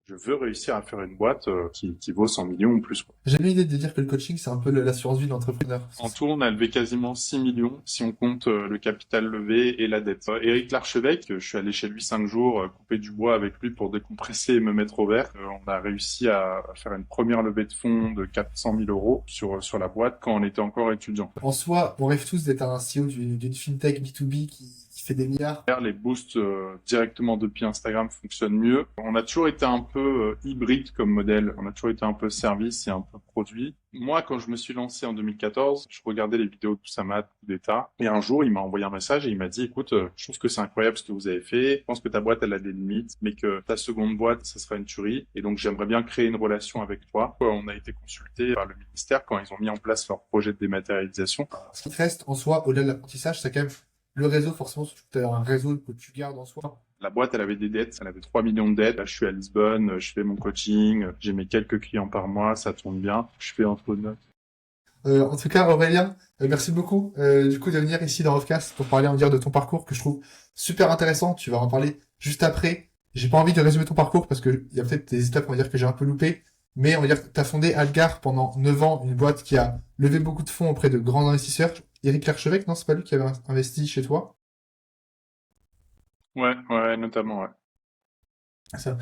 je veux réussir à faire une boîte qui vaut 100 millions ou plus, quoi. J'aime l'idée de dire que le coaching, c'est un peu l'assurance vie de l'entrepreneur. En tout, on a levé quasiment 6 millions si on compte le capital levé et la dette. Éric Larchevêque, je suis allé chez lui 5 jours, couper du bois avec lui pour décompresser et me mettre au vert. On a réussi à faire une première levée de fonds de 400 000 euros sur la boîte quand on était encore étudiant. En soi, on rêve tous d'être un CEO d'une fintech B2B qui fait des milliards. Les boosts directement depuis Instagram fonctionnent mieux. On a toujours été un peu hybride comme modèle. On a toujours été un peu service et un peu produit. Moi, quand je me suis lancé en 2014, je regardais les vidéos d'Oussama, Coup d'État. Et un jour, il m'a envoyé un message et il m'a dit, écoute, je trouve que c'est incroyable ce que vous avez fait. Je pense que ta boîte, elle a des limites, mais que ta seconde boîte, ça sera une tuerie. Et donc, j'aimerais bien créer une relation avec toi. On a été consulté par le ministère quand ils ont mis en place leur projet de dématérialisation. Ce qui te reste en soi, au-delà de l'apprentissage, c'est quand même le réseau. Forcément, tu as un réseau que tu gardes en soi. La boîte, elle avait des dettes, elle avait 3 millions de dettes. Là, je suis à Lisbonne, je fais mon coaching, j'ai mes quelques clients par mois, ça tourne bien. Je fais entre notes. En tout cas, Aurélien, merci beaucoup du coup de venir ici dans Offcast pour parler, on va dire, de ton parcours que je trouve super intéressant. Tu vas en parler juste après. J'ai pas envie de résumer ton parcours parce que il y a peut-être des étapes, on va dire, que j'ai un peu loupé. Mais on va dire que tu as fondé Algar pendant 9 ans, une boîte qui a levé beaucoup de fonds auprès de grands investisseurs. Éric Larchevêque, non, c'est pas lui qui avait investi chez toi? Ouais, ouais, notamment, ouais. Ça.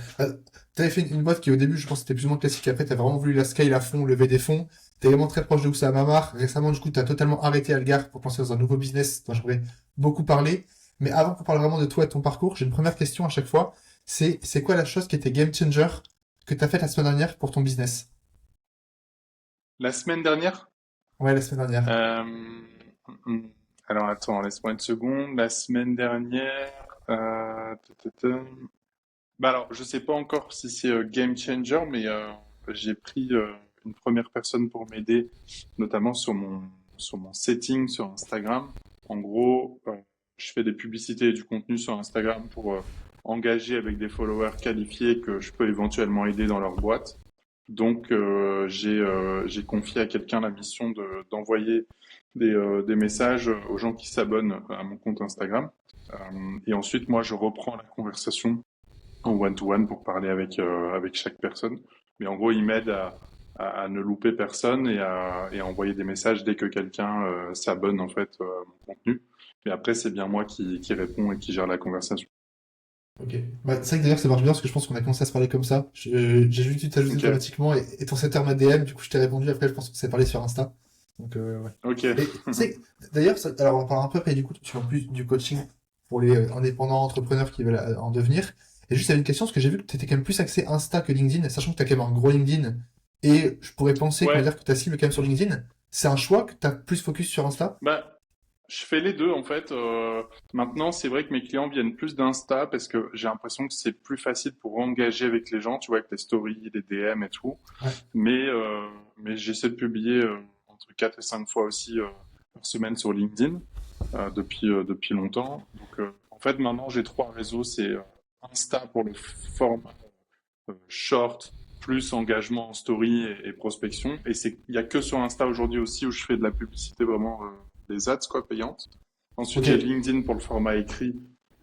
T'avais fait une boîte qui au début, je pense, c'était plus ou moins classique. Après, t'as vraiment voulu la scale à fond, lever des fonds. T'es également très proche de Oussama Mamar. Récemment, du coup, t'as totalement arrêté Algar pour penser dans un nouveau business dont j'aimerais beaucoup parler. Mais avant qu'on parle vraiment de toi et de ton parcours, j'ai une première question à chaque fois. C'est quoi la chose qui était game changer que t'as faite la semaine dernière pour ton business? La semaine dernière, Ouais, la semaine dernière. euh, hum, alors attends, laisse-moi une seconde. La semaine dernière, ta, ta, ta. Bah alors, je sais pas encore si c'est game changer, mais j'ai pris une première personne pour m'aider, notamment sur mon setting sur Instagram. En gros, je fais des publicités et du contenu sur Instagram pour engager avec des followers qualifiés que je peux éventuellement aider dans leur boîte. Donc, j'ai confié à quelqu'un la mission d'envoyer des messages aux gens qui s'abonnent à mon compte Instagram. Et ensuite, moi, je reprends la conversation en one-to-one pour parler avec chaque personne. Mais en gros, il m'aide à ne louper personne et à envoyer des messages dès que quelqu'un s'abonne en fait à mon contenu. Et après, c'est bien moi qui réponds et qui gère la conversation. Ok. Bah, c'est vrai que d'ailleurs, ça marche bien parce que je pense qu'on a commencé à se parler comme ça. J'ai juste dû t'ajouter Ok, automatiquement et ton setter m'a DM. Du coup, je t'ai répondu. Après, je pense qu'on s'est parlé sur Insta. Donc, ouais. ok, Et tu sais, d'ailleurs, alors on parle un peu après du coup, tu fais en plus du coaching pour les indépendants entrepreneurs qui veulent en devenir. Et juste, j'avais une question, parce que j'ai vu que tu étais quand même plus axé Insta que LinkedIn, sachant que tu as quand même un gros LinkedIn. Et je pourrais penser qu'on va ouais. dire que ta cible est quand même sur LinkedIn. C'est un choix que tu as plus focus sur Insta? Bah, je fais les deux en fait. Maintenant, c'est vrai que mes clients viennent plus d'Insta parce que j'ai l'impression que c'est plus facile pour engager avec les gens, tu vois, avec les stories, les DM et tout. Ouais. Mais j'essaie de publier entre 4 et 5 fois aussi par semaine sur LinkedIn depuis longtemps. Donc en fait maintenant j'ai trois réseaux, c'est Insta pour le format short plus engagement en story et prospection. Et il y a que sur Insta aujourd'hui aussi où je fais de la publicité vraiment des ads quoi payantes. Ensuite Ok. j'ai LinkedIn pour le format écrit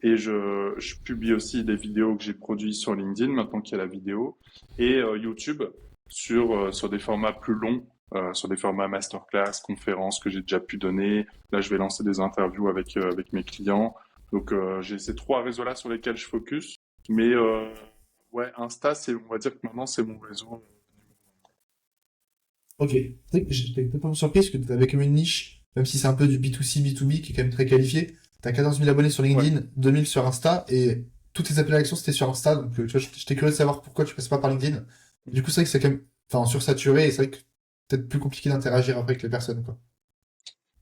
et je publie aussi des vidéos que j'ai produites sur LinkedIn maintenant qu'il y a la vidéo et YouTube sur des formats plus longs, sur des formats masterclass, conférences que j'ai déjà pu donner. Là, je vais lancer des interviews avec mes clients. Donc, j'ai ces trois réseaux-là sur lesquels je focus. Mais ouais, Insta, on va dire que maintenant, c'est mon réseau. Ok. Tu sais que j'étais complètement surpris parce que tu avais quand même une niche, même si c'est un peu du B2C, B2B qui est quand même très qualifié. T'as 14 000 abonnés sur Ouais. LinkedIn, 2 000 sur Insta et toutes tes appels à l'action c'était sur Insta. Donc, tu vois, j'étais curieux de savoir pourquoi tu passes pas par LinkedIn. Du coup, c'est vrai que c'est quand même, enfin, sursaturé et c'est vrai que peut-être plus compliqué d'interagir après avec les personnes, quoi.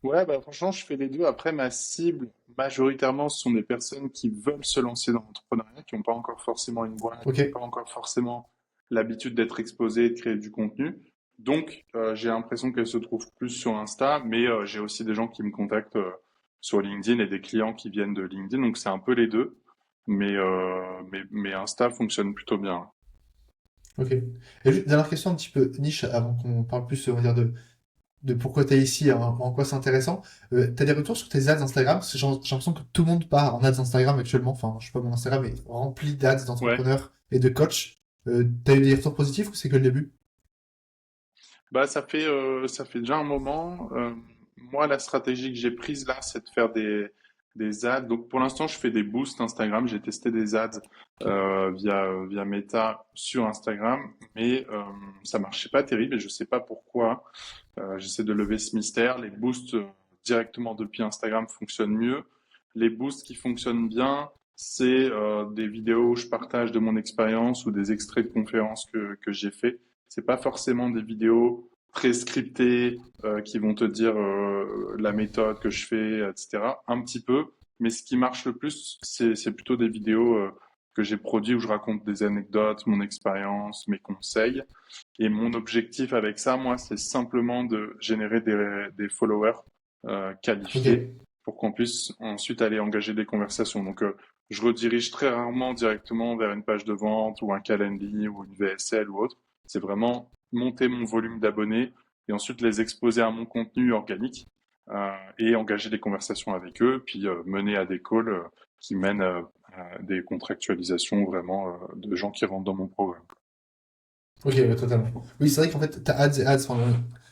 Ouais, bah franchement, je fais les deux. Après, ma cible, majoritairement, ce sont des personnes qui veulent se lancer dans l'entrepreneuriat, qui n'ont pas encore forcément une boîte, Ok. qui n'ont pas encore forcément l'habitude d'être exposées et de créer du contenu. Donc, j'ai l'impression qu'elles se trouvent plus sur Insta, mais j'ai aussi des gens qui me contactent sur LinkedIn et des clients qui viennent de LinkedIn. Donc, c'est un peu les deux. Mais Insta fonctionne plutôt bien. Ok. Et juste, dernière question un petit peu niche avant qu'on parle plus, on va dire, de pourquoi t'es ici, en quoi c'est intéressant. T'as des retours sur tes ads Instagram? Parce que j'ai l'impression que tout le monde part en ads Instagram actuellement. Enfin, je sais pas, mon Instagram est rempli d'ads Ouais. d'entrepreneurs et de coachs. T'as eu des retours positifs ou c'est que le début? Bah, ça fait déjà un moment. Moi, la stratégie que j'ai prise là, c'est de faire des ads. Donc, pour l'instant, je fais des boosts Instagram. J'ai testé des ads Ok. via Meta sur Instagram, mais ça marchait pas terrible et je sais pas pourquoi. J'essaie de lever ce mystère. Les boosts directement depuis Instagram fonctionnent mieux. Les boosts qui fonctionnent bien, c'est des vidéos où je partage de mon expérience ou des extraits de conférences que j'ai fait. C'est pas forcément des vidéos très scriptées qui vont te dire la méthode que je fais, etc. Un petit peu, mais ce qui marche le plus, c'est plutôt des vidéos que j'ai produites où je raconte des anecdotes, mon expérience, mes conseils. Et mon objectif avec ça, moi, c'est simplement de générer des followers Ok. qualifiés pour qu'on puisse ensuite aller engager des conversations. Donc, je redirige très rarement directement vers une page de vente ou un Calendly ou une VSL ou autre. C'est vraiment monter mon volume d'abonnés et ensuite les exposer à mon contenu organique et engager des conversations avec eux, puis mener à des calls qui mènent à des contractualisations vraiment de gens qui rentrent dans mon programme. Ok, ouais, totalement. Oui, c'est vrai qu'en fait, t'as ads et ads. Enfin,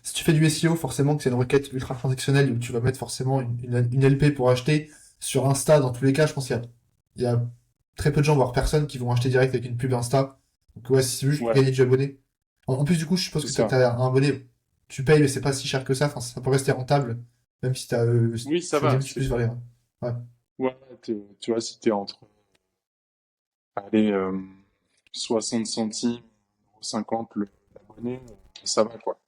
si tu fais du SEO, forcément que c'est une requête ultra transactionnelle où tu vas mettre forcément une LP pour acheter. Sur Insta, dans tous les cas, je pense qu'il y a très peu de gens, voire personne, qui vont acheter direct avec une pub Insta. Donc ouais, c'est juste pour Ouais, gagner du abonné. En plus, du coup, je suppose c'est que ça. t'as un abonné, tu payes, mais c'est pas si cher que ça. Enfin, ça peut rester rentable, même si Oui, ça tu fais va. limite plus vers les. Ouais. Ouais, tu vois, si t'es entre, allez, 60 centimes, 50 l'abonné, ça va, quoi.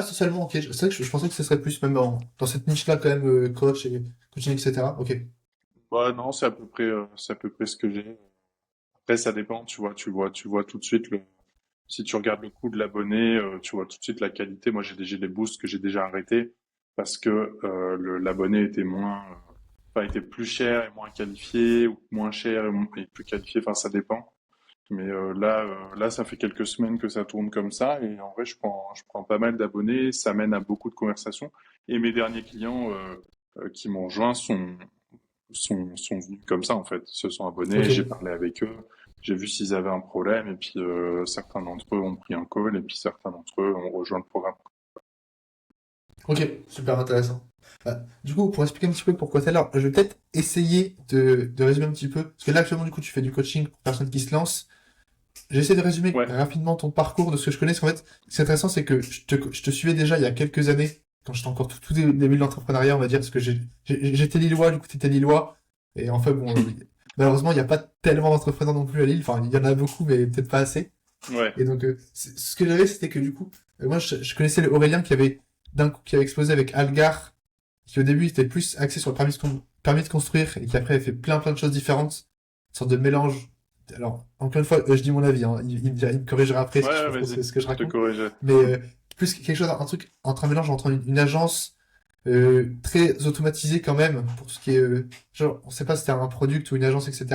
Socialement, ok. C'est vrai que je pensais que ce serait plus même dans cette niche-là, quand même, coach et coaching, etc. Ok. Ouais, non, c'est à peu près ce que j'ai. Après, ça dépend, tu vois tout de suite si tu regardes le coût de l'abonné, tu vois tout de suite la qualité. Moi, j'ai des boosts que j'ai déjà arrêtés parce que l'abonné était enfin, était plus cher et moins qualifié ou moins cher et plus qualifié. Enfin, ça dépend. Mais là, ça fait quelques semaines que ça tourne comme ça et en vrai, je prends pas mal d'abonnés. Ça mène à beaucoup de conversations. Et mes derniers clients qui m'ont rejoint sont venus comme ça en fait. Ils se sont abonnés, j'ai Ok. parlé avec eux, j'ai vu s'ils avaient un problème et puis certains d'entre eux ont pris un call et puis certains d'entre eux ont rejoint le programme. Ok, super intéressant. Du coup, pour expliquer un petit peu pourquoi t'es là, je vais peut-être essayer de résumer un petit peu. Parce que là, actuellement, du coup, tu fais du coaching pour personnes qui se lancent. J'essaie de résumer Ouais. rapidement ton parcours de ce que je connais. Parce qu'en fait, ce qui est intéressant, c'est que je te suivais déjà il y a quelques années, quand j'étais encore tout début de l'entrepreneuriat, on va dire, parce que j'étais Lillois, du coup, t'étais Lillois. Et en fait, bon, malheureusement, il n'y a pas tellement d'entrepreneurs non plus à Lille. Enfin, il y en a beaucoup, mais peut-être pas assez. Ouais. Et donc, ce que j'avais, c'était que du coup, moi, je connaissais le Aurélien d'un coup, qui avait explosé avec Algar, qui au début était plus axé sur le permis de construire, et qui après a fait plein de choses différentes, une sorte de mélange. Alors, encore une fois, je dis mon avis, hein, il me corrigera après Ouais, si je ouais, trouve trop vas-y, ce que je je te raconte, corrige. mais plus quelque chose, un truc entre un mélange entre une agence très automatisée quand même, pour tout ce qui est, genre, on sait pas si c'était un product ou une agence, etc.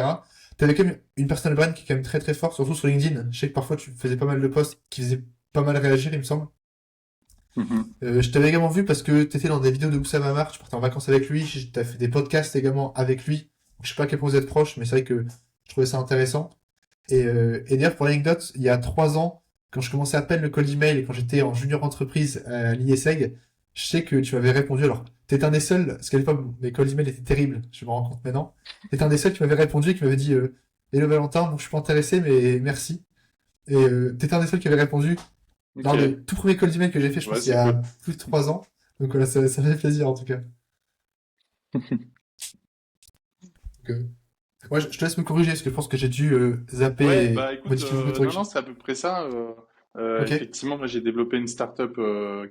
T'avais quand même une personal brand qui est quand même très très forte, surtout sur LinkedIn. Je sais que parfois tu faisais pas mal de posts qui faisaient pas mal réagir, il me semble. Mhm. Je t'avais également vu parce que t'étais dans des vidéos de Oussama Hamar, tu partais en vacances avec lui, t'as fait des podcasts également avec lui. Je sais pas à quel point vous êtes proches, mais c'est vrai que je trouvais ça intéressant. Et d'ailleurs, pour l'anecdote, il y a 3 ans, quand je commençais à peine le cold email et quand j'étais en junior entreprise à l'ISEG, je sais que tu m'avais répondu. Alors, t'étais un des seuls, parce qu'à l'époque, mes cold emails étaient terribles, je me rends compte maintenant. T'étais un des seuls qui m'avait répondu et qui m'avait dit Hello Valentin, bon, je suis pas intéressé, mais merci. Et t'étais un des seuls qui avait répondu Ok. lors de tout premier cold email que j'ai fait, je Ouais, pense, il y c'est a cool. plus de 3 ans. Donc voilà, ça fait plaisir en tout cas. Donc, ouais, je te laisse me corriger parce que je pense que j'ai dû zapper Ouais, et bah écoute, modifier beaucoup de non, trucs. non, c'est à peu près ça. Ok, Effectivement, moi j'ai développé une startup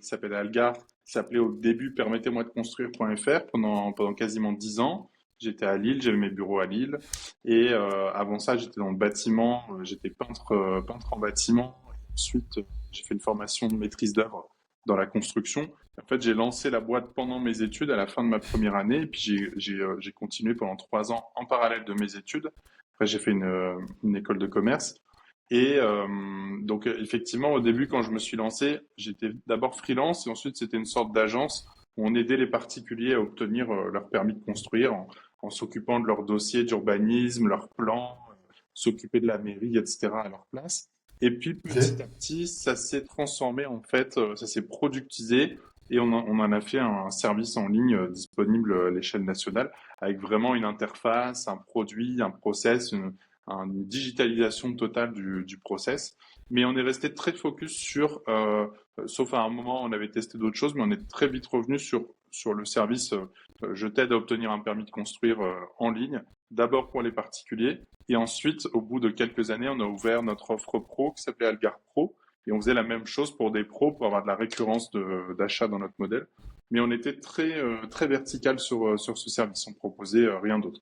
qui s'appelle Algar, qui s'appelait au début Permettez-moi de construire.fr pendant quasiment 10 ans. J'étais à Lille, j'avais mes bureaux à Lille. Et avant ça, j'étais dans le bâtiment, j'étais peintre en bâtiment. Et ensuite, j'ai fait une formation de maîtrise d'œuvre dans la construction. En fait, j'ai lancé la boîte pendant mes études à la fin de ma première année. Et puis j'ai continué pendant 3 ans en parallèle de mes études. Après, j'ai fait une école de commerce. Et donc, effectivement, au début, quand je me suis lancé, j'étais d'abord freelance et ensuite, c'était une sorte d'agence où on aidait les particuliers à obtenir leur permis de construire en s'occupant de leur dossier d'urbanisme, leurs plans, s'occuper de la mairie, etc. à leur place. Et puis petit Ok. à petit, ça s'est transformé en fait, ça s'est productisé et on en a fait un service en ligne disponible à l'échelle nationale avec vraiment une interface, un produit, un process, une digitalisation totale du process. Mais on est resté très focus sur, sauf à un moment on avait testé d'autres choses, mais on est très vite revenu sur le service. Je t'aide à obtenir un permis de construire en ligne, d'abord pour les particuliers, et ensuite, au bout de quelques années, on a ouvert notre offre pro qui s'appelait Algar Pro, et on faisait la même chose pour des pros pour avoir de la récurrence d'achat dans notre modèle. Mais on était très vertical sur ce service, on proposait rien d'autre.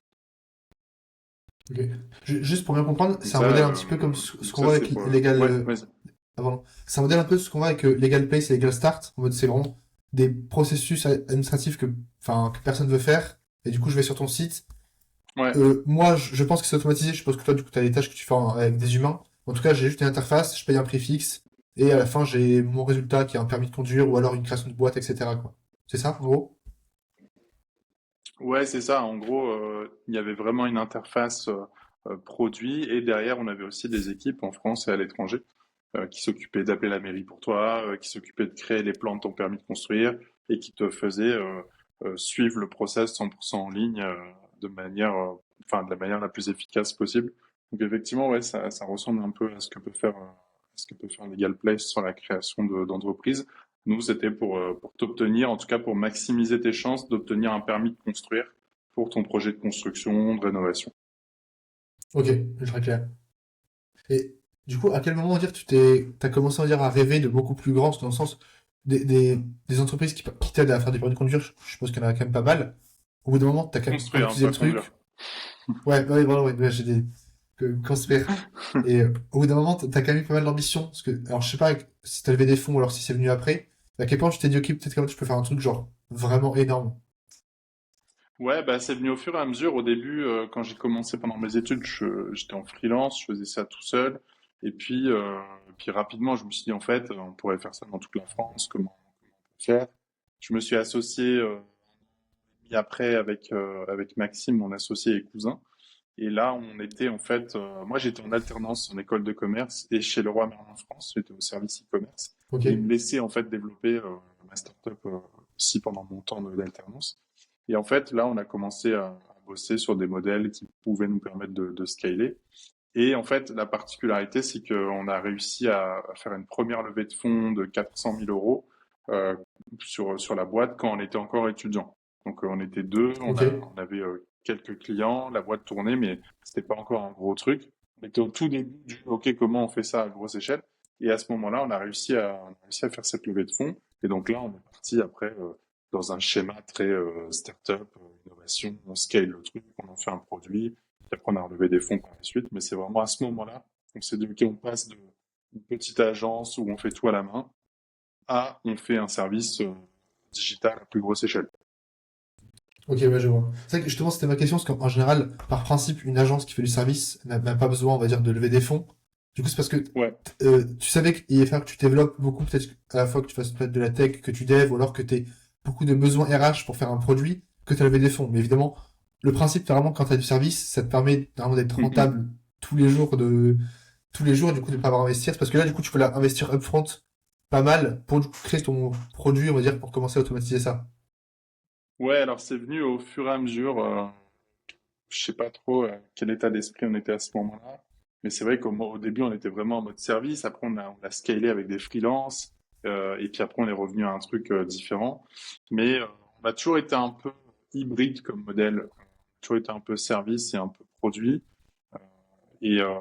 Ok. Juste pour bien comprendre, Donc c'est un modèle un petit peu comme ce donc qu'on ça voit c'est avec pour... Legal. Ouais, vas-y. Avant. C'est un modèle un peu ce qu'on voit avec Legal Place et Legal Start. En mode, c'est vraiment des processus administratifs que personne veut faire. Et du coup, je vais sur ton site. Ouais. Moi, je pense que c'est automatisé. Je pense que toi, du coup, tu as les tâches que tu fais avec des humains. En tout cas, j'ai juste une interface, je paye un prix fixe. Et à la fin, j'ai mon résultat qui est un permis de conduire ou alors une création de boîte, etc., quoi. C'est ça, en gros? Ouais, c'est ça. En gros, il y avait vraiment une interface produit et derrière, on avait aussi des équipes en France et à l'étranger qui s'occupaient d'appeler la mairie pour toi, qui s'occupaient de créer les plans de ton permis de construire et qui te faisaient suivre le process 100% en ligne de manière, de la manière la plus efficace possible. Donc effectivement, ouais, ça ressemble un peu à ce que peut faire, Legal Place sur la création d'entreprises. Nous, c'était pour t'obtenir, en tout cas pour maximiser tes chances d'obtenir un permis de construire pour ton projet de construction, de rénovation. Ok, très clair. Et du coup, à quel moment, on va dire, t'as commencé, on va dire, à rêver de beaucoup plus grand, dans le sens des entreprises qui t'aident à faire des permis de conduire, je suppose qu'il y en a quand même pas mal. Au bout d'un moment, t'as quand même Construire, hein, productisé le pas conduire. truc. Ouais, bah, ouais, voilà, ouais, ouais, j'ai des, construire. Et au bout d'un moment, t'as quand même eu pas mal d'ambition. Parce que, alors, je sais pas si t'as levé des fonds ou alors si c'est venu après. À quel point tu t'es dit, ok, peut-être que je peux faire un truc, genre, vraiment énorme. Ouais, bah c'est venu au fur et à mesure. Au début, quand j'ai commencé pendant mes études, j'étais en freelance, je faisais ça tout seul. Et puis rapidement, je me suis dit en fait, on pourrait faire ça dans toute la France. Comment on peut faire? Je me suis associé et après avec Maxime, mon associé et cousin. Et là, on était en fait, moi j'étais en alternance en école de commerce et chez Leroy Merlin France, j'étais au service e-commerce. Ok, Et ils me laissaient en fait développer ma startup aussi pendant mon temps d'alternance. Et en fait, là, on a commencé à bosser sur des modèles qui pouvaient nous permettre de scaler. Et en fait, la particularité, c'est qu'on a réussi à faire une première levée de fonds de 400 000 euros euh, sur la boîte quand on était encore étudiant. Donc, on était deux, ok, on avait quelques clients, la boîte tournait, mais c'était pas encore un gros truc. On était au tout début du OK, comment on fait ça à grosse échelle? Et à ce moment-là, on a réussi à faire cette levée de fonds. Et donc là, on est parti après dans un schéma très start-up, innovation. On scale le truc, on en fait un produit. Puis après, on a relevé des fonds par la suite. Mais c'est vraiment à ce moment-là qu'on s'est dit, OK, on passe d'une petite agence où on fait tout à la main à on fait un service digital à plus grosse échelle. ok, ouais, je vois. C'est vrai que justement, c'était ma question, parce qu'en général, par principe, une agence qui fait du service n'a pas besoin, on va dire, de lever des fonds. Du coup, c'est parce que Ouais. tu savais qu'il allait falloir que tu développes beaucoup, peut-être à la fois que tu fasses peut-être de la tech, que tu dev, ou alors que tu aies beaucoup de besoins RH pour faire un produit, que tu as levé des fonds. Mais évidemment, le principe, c'est vraiment quand tu as du service, ça te permet vraiment d'être rentable tous les jours tous les jours, et du coup, de pas avoir à investir. C'est parce que là, du coup, tu peux investir upfront pas mal pour du coup, créer ton produit, on va dire, pour commencer à automatiser ça. Ouais, alors c'est venu au fur et à mesure. Je sais pas trop quel état d'esprit on était à ce moment-là, mais c'est vrai qu'au début on était vraiment en mode service. Après on a scalé avec des freelances, et puis après on est revenu à un truc différent. Mais on a toujours été un peu hybride comme modèle, toujours été un peu service et un peu produit. Euh, et, euh,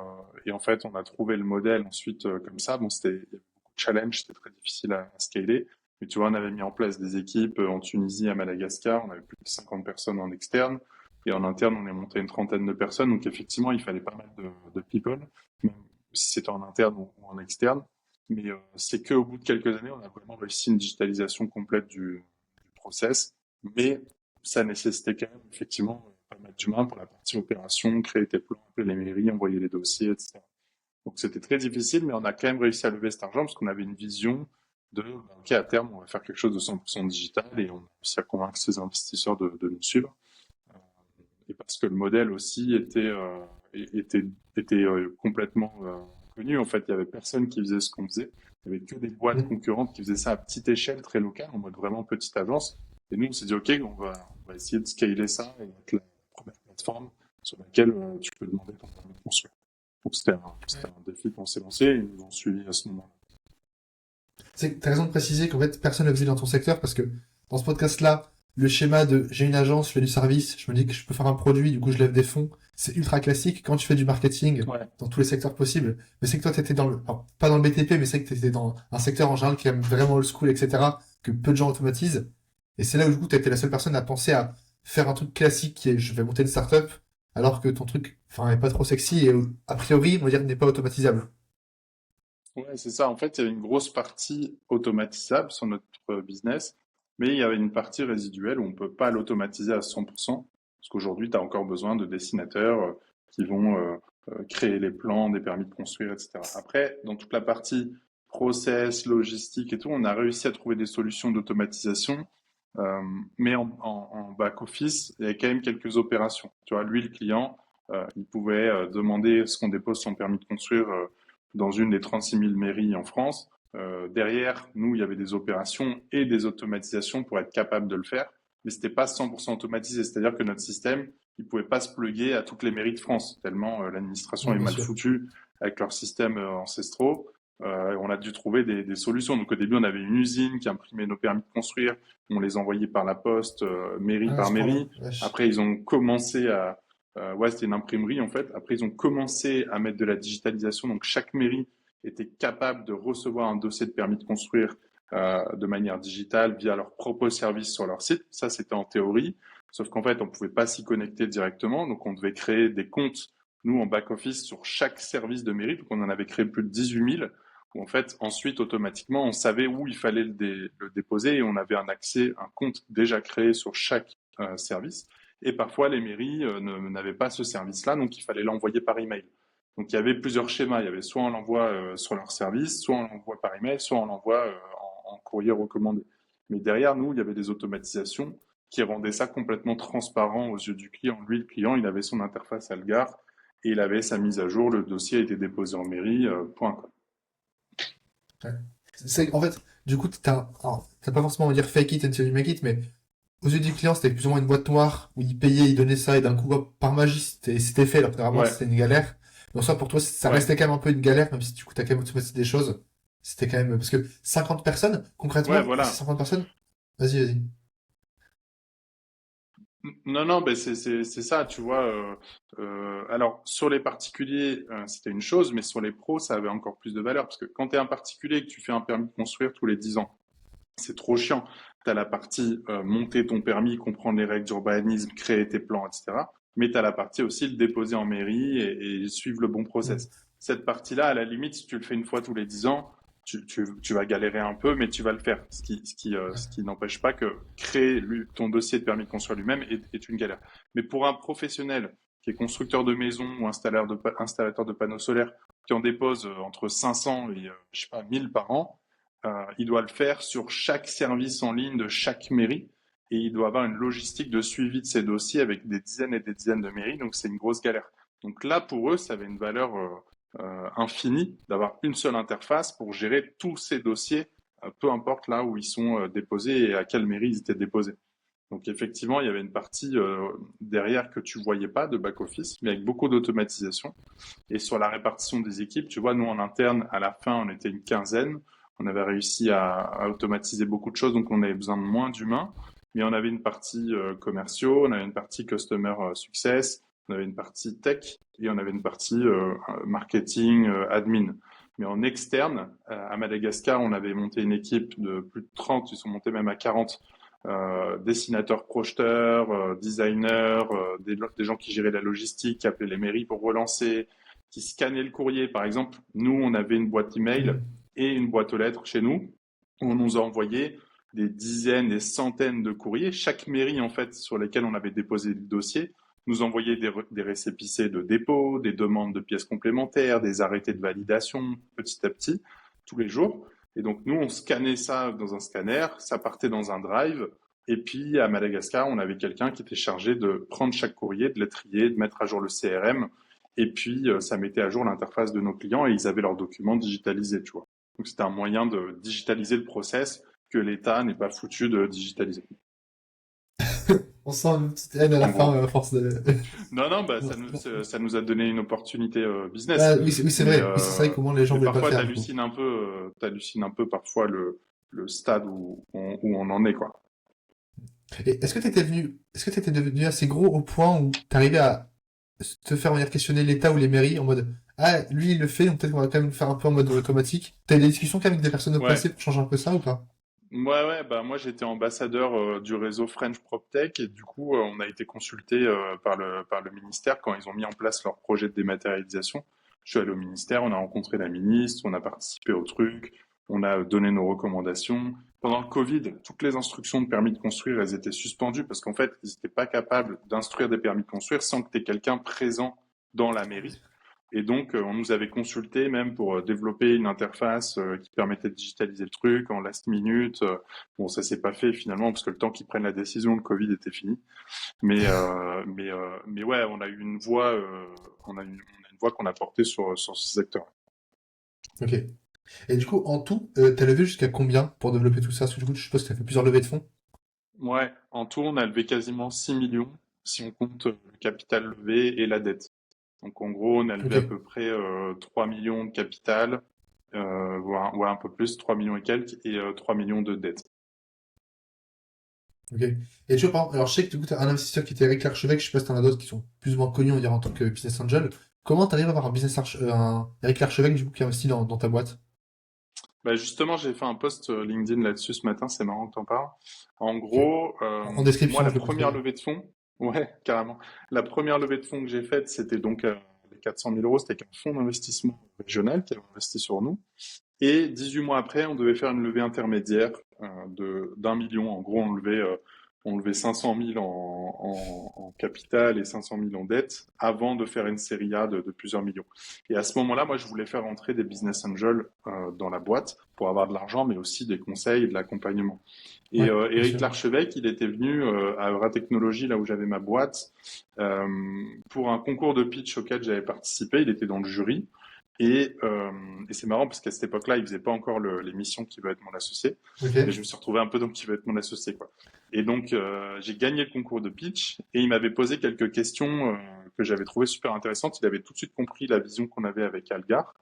et en fait on a trouvé le modèle ensuite comme ça. Bon, il y avait beaucoup de challenges, c'était très difficile à scaler. Mais tu vois, on avait mis en place des équipes en Tunisie, à Madagascar. On avait plus de 50 personnes en externe. Et en interne, on est monté une trentaine de personnes. Donc effectivement, il fallait pas mal de people, même si c'était en interne ou en externe. Mais c'est qu'au bout de quelques années, on a vraiment réussi une digitalisation complète du process. Mais ça nécessitait quand même effectivement pas mal d'humains pour la partie opération, créer tes plans, appeler les mairies, envoyer les dossiers, etc. Donc c'était très difficile, mais on a quand même réussi à lever cet argent parce qu'on avait une vision de, bah, OK, à terme, on va faire quelque chose de 100% digital et on a réussi à convaincre ces investisseurs de nous suivre. Et parce que le modèle aussi était complètement inconnu. En fait, il y avait personne qui faisait ce qu'on faisait. Il y avait que des boîtes Mm. concurrentes qui faisaient ça à petite échelle, très locale, en mode vraiment petite agence. Et nous, on s'est dit, OK, on va essayer de scaler ça et être la première plateforme sur laquelle tu peux demander ton permis de construire. Donc, c'était un défi qu'on s'est lancé et ils nous ont suivis à ce moment-là. T'as raison de préciser qu'en fait, personne ne le faisait dans ton secteur parce que dans ce podcast-là, le schéma de j'ai une agence, je fais du service, je me dis que je peux faire un produit, du coup je lève des fonds, c'est ultra classique quand tu fais du marketing Ouais. dans tous les secteurs possibles. Mais c'est que toi, t'étais dans le, alors, pas dans le BTP, mais c'est que t'étais dans un secteur en général qui aime vraiment old school, etc., que peu de gens automatisent. Et c'est là où, du coup, t'as été la seule personne à penser à faire un truc classique qui est je vais monter une startup, alors que ton truc, enfin, est pas trop sexy et a priori, on va dire, n'est pas automatisable. Ouais, c'est ça. En fait, il y avait une grosse partie automatisable sur notre business, mais il y avait une partie résiduelle où on peut pas l'automatiser à 100%, parce qu'aujourd'hui, tu as encore besoin de dessinateurs qui vont créer les plans des permis de construire, etc. Après, dans toute la partie process, logistique et tout, on a réussi à trouver des solutions d'automatisation, euh, mais en back-office, il y a quand même quelques opérations. Tu vois, lui, le client, il pouvait demander ce qu'on dépose son permis de construire dans une des 36 000 mairies en France. Derrière, nous, il y avait des opérations et des automatisations pour être capable de le faire, mais c'était pas 100% automatisé. C'est-à-dire que notre système, il pouvait pas se plugger à toutes les mairies de France, tellement l'administration Ouais, est bien mal sûr. foutue avec leurs systèmes ancestraux. On a dû trouver des solutions. Donc au début, on avait une usine qui imprimait nos permis de construire, on les envoyait par la poste, mairie Ah, à par ce point-là, mairie. wesh. Après, ils ont commencé à ouais, c'était une imprimerie en fait. Après, ils ont commencé à mettre de la digitalisation. Donc, chaque mairie était capable de recevoir un dossier de permis de construire de manière digitale via leur propre service sur leur site. Ça, c'était en théorie. Sauf qu'en fait, on ne pouvait pas s'y connecter directement. Donc, on devait créer des comptes, nous, en back-office, sur chaque service de mairie. Donc, on en avait créé plus de 18 000. Où, en fait, ensuite, automatiquement, on savait où il fallait le déposer et on avait un accès, un compte déjà créé sur chaque service. Et parfois, les mairies n'avaient pas ce service-là, donc il fallait l'envoyer par email. Donc il y avait plusieurs schémas. Il y avait soit on l'envoie sur leur service, soit on l'envoie par email, soit on l'envoie en courrier recommandé. Mais derrière nous, il y avait des automatisations qui rendaient ça complètement transparent aux yeux du client. Lui, le client, il avait son interface Algar et il avait sa mise à jour. Le dossier a été déposé en mairie, point quoi. Ouais. En fait, du coup, alors, t'as pas forcément à dire fake it until you make it, mais aux yeux du client, c'était plus ou moins une boîte noire où il payait, il donnait ça et d'un coup, hop, par magie, c'était fait, alors que vraiment, Ouais, c'était une galère. Donc ça, pour toi, ça ouais, restait quand même un peu une galère, même si du coup, t'as quand même automatisé des choses. C'était quand même, parce que 50 personnes, ouais, concrètement, ces voilà. 50 personnes, vas-y, vas-y. Non, non, ben c'est ça, tu vois. Alors, sur les particuliers, c'était une chose, mais sur les pros, ça avait encore plus de valeur. Parce que quand tu es un particulier et que tu fais un permis de construire tous les 10 ans, c'est trop chiant. Tu as la partie monter ton permis, comprendre les règles d'urbanisme, créer tes plans, etc. Mais tu as la partie aussi le déposer en mairie et suivre le bon Mm. process. Cette partie-là, à la limite, si tu le fais une fois tous les 10 ans, tu vas galérer un peu, mais tu vas le faire. Ce qui n'empêche pas que créer ton dossier de permis de construire lui-même est une galère. Mais pour un professionnel qui est constructeur de maison ou installateur de panneaux solaires, qui en dépose entre 500 et je sais pas 1000 par an, il doit le faire sur chaque service en ligne de chaque mairie et il doit avoir une logistique de suivi de ces dossiers avec des dizaines et des dizaines de mairies, donc c'est une grosse galère. Donc là, pour eux, ça avait une valeur infinie d'avoir une seule interface pour gérer tous ces dossiers, peu importe là où ils sont déposés et à quelle mairie ils étaient déposés. Donc effectivement, il y avait une partie derrière que tu voyais pas de back-office, mais avec beaucoup d'automatisation. Et sur la répartition des équipes, tu vois, nous en interne, à la fin, on était une quinzaine. On avait réussi à automatiser beaucoup de choses, donc on avait besoin de moins d'humains. Mais on avait une partie commerciaux, on avait une partie customer success, on avait une partie tech et on avait une partie marketing, admin. Mais en externe, à Madagascar, on avait monté une équipe de plus de 30, ils sont montés même à 40 dessinateurs, projeteurs, designers, des gens qui géraient la logistique, qui appelaient les mairies pour relancer, qui scannaient le courrier. Par exemple, nous, on avait une boîte email Mm. et une boîte aux lettres chez nous. Où on nous a envoyé des dizaines, des centaines de courriers. Chaque mairie, en fait, sur lesquelles on avait déposé le dossier, nous envoyait des récépissés de dépôt, des demandes de pièces complémentaires, des arrêtés de validation, petit à petit, tous les jours. Et donc, nous, on scannait ça dans un scanner, ça partait dans un drive. Et puis, à Madagascar, on avait quelqu'un qui était chargé de prendre chaque courrier, de les trier, de mettre à jour le CRM Et puis, ça mettait à jour l'interface de nos clients et ils avaient leurs documents digitalisés, tu vois. Donc, c'était un moyen de digitaliser le process que l'État n'est pas foutu de digitaliser. On sent une petite haine à la En fin, gros. à force de... Non, non, bah, Bon, bon. ça nous a donné une opportunité Ah, business. oui, oui, c'est Mais, vrai. Oui, c'est vrai que comment les gens mais voulaient pas le parfois, faire, du coup. t'hallucines un peu parfois le stade où on en est, quoi. Et est-ce que t'étais devenu assez gros au point où t'arrivais à te faire venir questionner l'État ou les mairies en mode, ah, lui, il le fait, donc peut-être qu'on va quand même le faire un peu en mode automatique. T'as eu des discussions quand même avec des personnes au Ouais. passé pour changer un peu ça ou pas? Ouais, bah moi j'étais ambassadeur du réseau French PropTech et du coup on a été consulté par le ministère quand ils ont mis en place leur projet de dématérialisation. Je suis allé au ministère, on a rencontré la ministre, on a participé au truc, on a donné nos recommandations. Pendant le Covid, toutes les instructions de permis de construire, elles étaient suspendues parce qu'en fait, ils n'étaient pas capables d'instruire des permis de construire sans que tu aies quelqu'un présent dans la mairie. Et donc, on nous avait consulté même pour développer une interface qui permettait de digitaliser le truc en last minute. Bon, ça s'est pas fait finalement parce que le temps qu'ils prennent la décision, le Covid était fini. Mais ouais, on a eu une voix, on a une voix qu'on a portée sur ce secteur. Ok. Et du coup, en tout, t'as levé jusqu'à combien pour développer tout ça? Parce que du coup, je suppose que t'as fait plusieurs levées de fonds. Ouais, en tout, on a levé quasiment 6 millions si on compte le capital levé et la dette. Donc en gros, on a levé Ok. à peu près 3 millions de capital, voire un peu plus, 3 millions et quelques, et 3 millions de dettes. Ok. Et tu vois, par exemple, alors je sais que du coup, t'as un investisseur qui était Eric Larchevêque, je sais pas si t'en as d'autres qui sont plus ou moins connus, on dirait, en tant que business angel. Comment t'arrives à avoir un Eric Larchevêque, du coup, qui investit dans ta boîte? Bah justement, j'ai fait un post LinkedIn là-dessus ce matin, c'est marrant que t'en parles. En Ok. gros, En moi, description, la je le première mettrai. levée de fonds, ouais, carrément. La première levée de fonds que j'ai faite, c'était donc les 400 000 euros, c'était avec un fonds d'investissement régional qui avait investi sur nous. Et 18 mois après, on devait faire une levée intermédiaire d'1 million. En gros, on levait 500 000 en capital et 500 000 en dette avant de faire une série A de plusieurs millions. Et à ce moment-là, moi, je voulais faire entrer des business angels dans la boîte pour avoir de l'argent, mais aussi des conseils et de l'accompagnement. Et Ouais, bien Éric sûr. Larchevêque, il était venu à Euratechnologie, là où j'avais ma boîte, euh, pour un concours de pitch auquel j'avais participé. Il était dans le jury. Et c'est marrant parce qu'à cette époque-là, il faisait pas encore l'émission Qui veut être mon associé. Mais je Ok. me suis retrouvé un peu dans Qui veut être mon associé, quoi. Et donc, j'ai gagné le concours de pitch et il m'avait posé quelques questions que j'avais trouvées super intéressantes. Il avait tout de suite compris la vision qu'on avait avec Algar.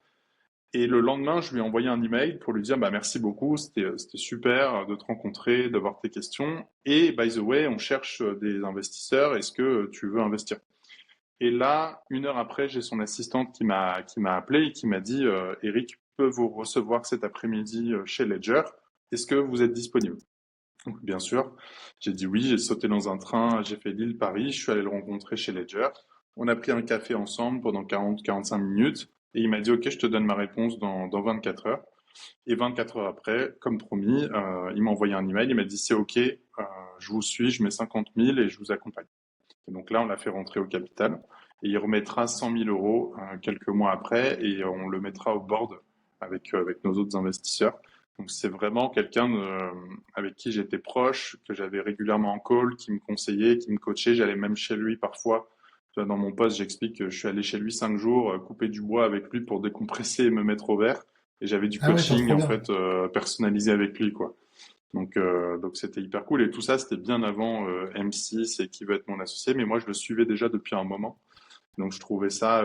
Et le lendemain, je lui ai envoyé un email pour lui dire bah, merci beaucoup, c'était super de te rencontrer, d'avoir tes questions. Et by the way, on cherche des investisseurs, est-ce que tu veux investir? Et là, 1 heure après, j'ai son assistante qui m'a appelé et qui m'a dit Eric peut vous recevoir cet après-midi chez Ledger. Est-ce que vous êtes disponible? Donc, bien sûr, j'ai dit oui, j'ai sauté dans un train, j'ai fait Lille-Paris, je suis allé le rencontrer chez Ledger. On a pris un café ensemble pendant 40-45 minutes et il m'a dit ok, je te donne ma réponse dans 24 heures. Et 24 heures après, comme promis, il m'a envoyé un email, il m'a dit c'est ok, je vous suis, je mets 50 000 et je vous accompagne. Et donc là, on l'a fait rentrer au capital et il remettra 100 000 euros quelques mois après et on le mettra au board avec nos autres investisseurs. Donc c'est vraiment quelqu'un avec qui j'étais proche, que j'avais régulièrement en call, qui me conseillait, qui me coachait. J'allais même chez lui parfois. Tu vois, dans mon post, j'explique que je suis allé chez lui 5 jours, couper du bois avec lui pour décompresser et me mettre au vert. Et j'avais du Ah ouais, genre coaching trop en bien. fait personnalisé avec lui, quoi. Donc c'était hyper cool. Et tout ça, c'était bien avant M6 et qui veut être mon associé. Mais moi, je le suivais déjà depuis un moment. Donc je trouvais ça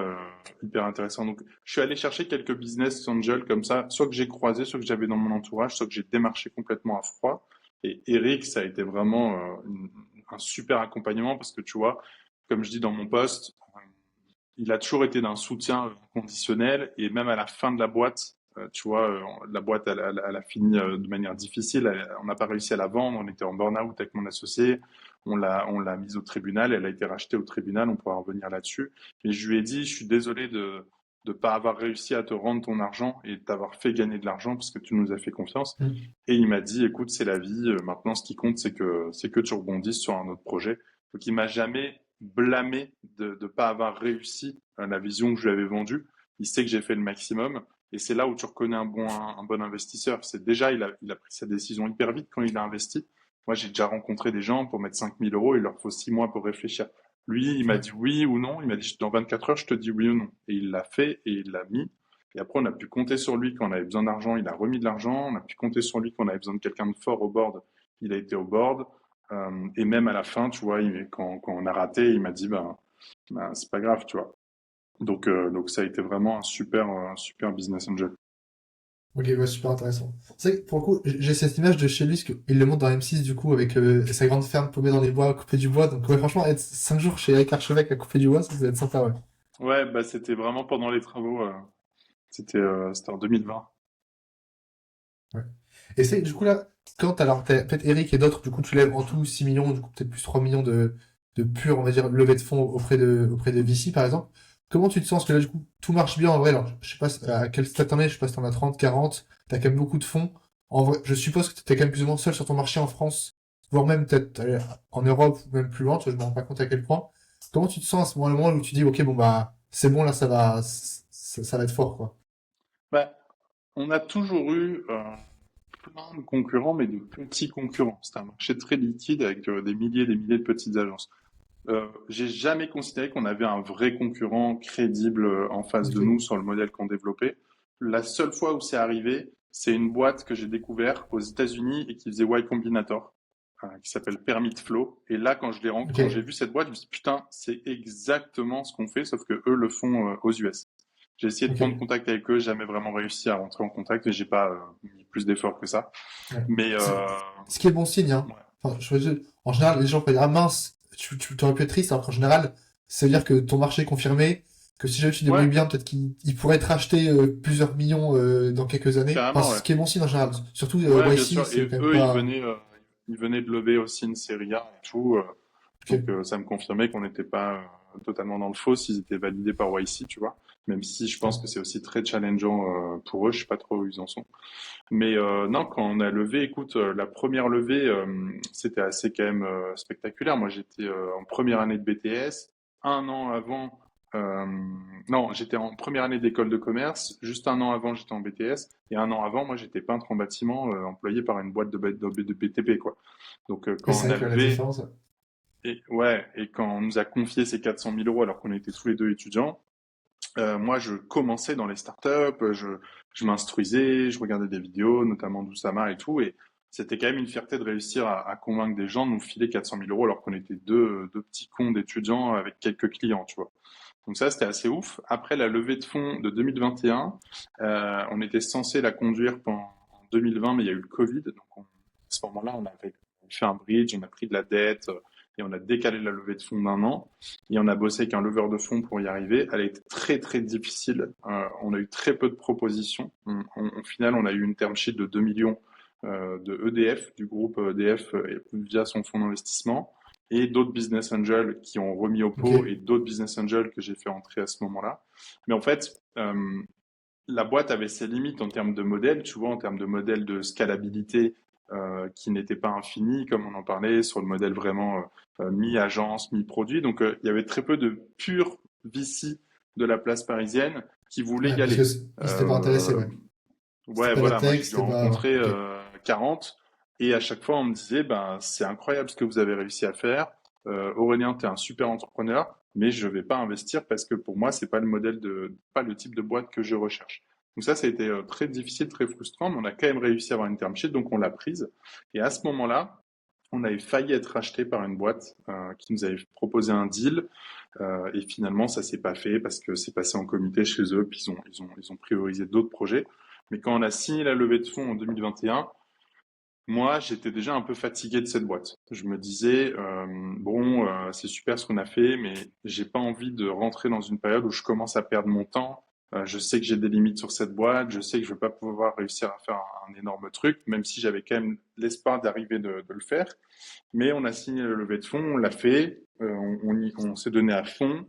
hyper intéressant. Donc je suis allé chercher quelques business angels comme ça, soit que j'ai croisé, soit que j'avais dans mon entourage, soit que j'ai démarché complètement à froid. Et Eric, ça a été vraiment un super accompagnement parce que tu vois, comme je dis dans mon post, il a toujours été d'un soutien conditionnel et même à la fin de la boîte, tu vois, la boîte elle a fini de manière difficile, on n'a pas réussi à la vendre, on était en burn-out avec mon associé, on l'a mise au tribunal, elle a été rachetée au tribunal, on pourra revenir là-dessus. Mais je lui ai dit, je suis désolé de pas avoir réussi à te rendre ton argent et de t'avoir fait gagner de l'argent parce que tu nous as fait confiance. Hmm. Et il m'a dit, écoute, c'est la vie. Maintenant, ce qui compte, c'est que tu rebondisses sur un autre projet. Donc, il m'a jamais blâmé de ne pas avoir réussi la vision que je lui avais vendue. Il sait que j'ai fait le maximum. Et c'est là où tu reconnais un bon investisseur. C'est déjà, il a pris sa décision hyper vite quand il a investi. Moi, j'ai déjà rencontré des gens pour mettre 5 000 euros, il leur faut 6 mois pour réfléchir. Lui, il m'a Ouais. dit oui ou non. Il m'a dit dans 24 heures, je te dis oui ou non. Et il l'a fait et il l'a mis. Et après, on a pu compter sur lui quand on avait besoin d'argent. Il a remis de l'argent. On a pu compter sur lui quand on avait besoin de quelqu'un de fort au board. Il a été au board. Et même à la fin, tu vois, quand on a raté, il m'a dit, ben, c'est pas grave, tu vois. Donc ça a été vraiment un super business angel. Ok, ouais, super intéressant. C'est vrai que pour le coup, j'ai cette image de chez lui, parce qu'il le montre dans M6 du coup, avec sa grande ferme paumée dans les bois, à couper du bois. Donc ouais, franchement, être 5 jours chez Eric Archevêque à couper du bois, ça doit être sympa, ouais. Ouais, bah c'était vraiment pendant les travaux. C'était en 2020. Ouais. Et c'est du coup là, quand alors t'as peut-être Eric et d'autres, du coup tu lèves en tout 6 millions, du coup peut-être plus 3 millions de pure, on va dire, levée de fonds auprès de VC par exemple. Comment tu te sens? Parce que là du coup tout marche bien en vrai, alors je sais pas à quel stade t'en es, je sais pas si t'en as 30, 40, t'as quand même beaucoup de fonds. En vrai, je suppose que t'es quand même plus ou moins seul sur ton marché en France, voire même peut-être en Europe ou même plus loin, tu vois, je me rends pas compte à quel point. Comment tu te sens à ce moment-là où tu dis ok bon bah c'est bon là ça va être fort quoi. Bah, on a toujours eu plein de concurrents, mais de petits concurrents. C'est un marché très liquide avec des milliers et des milliers de petites agences. J'ai jamais considéré qu'on avait un vrai concurrent crédible en face de Ok. nous sur le modèle qu'on développait. La seule fois où c'est arrivé, c'est une boîte que j'ai découvert aux États-Unis et qui faisait Y Combinator, qui s'appelle Permit Flow. Et là, Ok. quand j'ai vu cette boîte, je me suis dit, putain, c'est exactement ce qu'on fait, sauf que eux le font aux US. J'ai essayé de Ok. prendre contact avec eux, jamais vraiment réussi à rentrer en contact et j'ai pas mis plus d'efforts que ça. Ouais. Mais Ce qui est bon signe, hein. ouais, Enfin, en général, les gens peuvent dire, ah mince, tu t'aurais pu être triste, alors qu'en général, ça veut dire que ton marché est confirmé, que si jamais tu te débrouilles ouais, bien, peut-être qu'il pourrait être acheté plusieurs millions dans quelques années. Enfin, carrément, ce ouais. qui est bon signe en général. Surtout Ouais, bien YC, sûr. c'est Et quand même eux, pas... ils venaient de lever aussi une série A et tout. Ok, Donc, ça me confirmait qu'on n'était pas totalement dans le faux s'ils étaient validés par YC, tu vois. Même si je pense que ouais. c'est aussi très challengeant pour eux. Je sais pas trop où ils en sont. Mais non, quand on a levé, écoute, la première levée, c'était assez quand même spectaculaire. Moi, j'étais en première année de BTS. Un an avant, euh, non, j'étais en première année d'école de commerce. Juste un an avant, j'étais en BTS. Et un an avant, moi, j'étais peintre en bâtiment, employé par une boîte de BTP, quoi. Donc, Et quand c'est on vrai a que la levé, différence... et ouais, et quand on nous a confié ces 400 000 euros alors qu'on était tous les deux étudiants, moi, je commençais dans les startups, je m'instruisais, je regardais des vidéos, notamment d'Oussama et tout, et c'était quand même une fierté de réussir à convaincre des gens de nous filer 400 000 euros alors qu'on était deux petits cons d'étudiants avec quelques clients, tu vois. Donc ça, c'était assez ouf. Après la levée de fonds de 2021, on était censé la conduire en 2020, mais il y a eu le Covid, à ce moment-là, on avait fait un bridge, on a pris de la dette et on a décalé la levée de fonds d'un an. Et on a bossé avec un leveur de fonds pour y arriver. Elle a été très très difficile. On a eu très peu de propositions. Au final, on a eu une term sheet de 2 millions de EDF, du groupe EDF, via son fonds d'investissement, et d'autres business angels qui ont remis au Ok. pot, et d'autres business angels que j'ai fait entrer à ce moment-là. Mais en fait, la boîte avait ses limites en termes de modèle, tu vois, en termes de modèle de scalabilité qui n'était pas infini, comme on en parlait, sur le modèle vraiment mi-agence, mi-produit. Donc, il y avait très peu de purs VC de la place parisienne qui voulaient Ouais, y parce que aller. ils s'étaient pas intéressés, Euh, ouais. C'était ouais, pas la voilà, moi tech, j'ai dû en c'était pas... rencontrer Ok. 40 et à chaque fois on me disait, ben, c'est incroyable ce que vous avez réussi à faire. Aurélien, tu es un super entrepreneur, mais je vais pas investir parce que pour moi, c'est pas le modèle pas le type de boîte que je recherche. Donc ça a été très difficile, très frustrant, mais on a quand même réussi à avoir une term sheet, donc on l'a prise. Et à ce moment-là, on avait failli être racheté par une boîte qui nous avait proposé un deal, et finalement ça s'est pas fait parce que c'est passé en comité chez eux, puis ils ont priorisé d'autres projets. Mais quand on a signé la levée de fonds en 2021, moi, j'étais déjà un peu fatigué de cette boîte. Je me disais, bon, c'est super ce qu'on a fait, mais j'ai pas envie de rentrer dans une période où je commence à perdre mon temps. Je sais que j'ai des limites sur cette boîte, je sais que je vais pas pouvoir réussir à faire un énorme truc, même si j'avais quand même l'espoir d'arriver de le faire. Mais on a signé la levée de fonds, on l'a fait, on s'est donné à fond.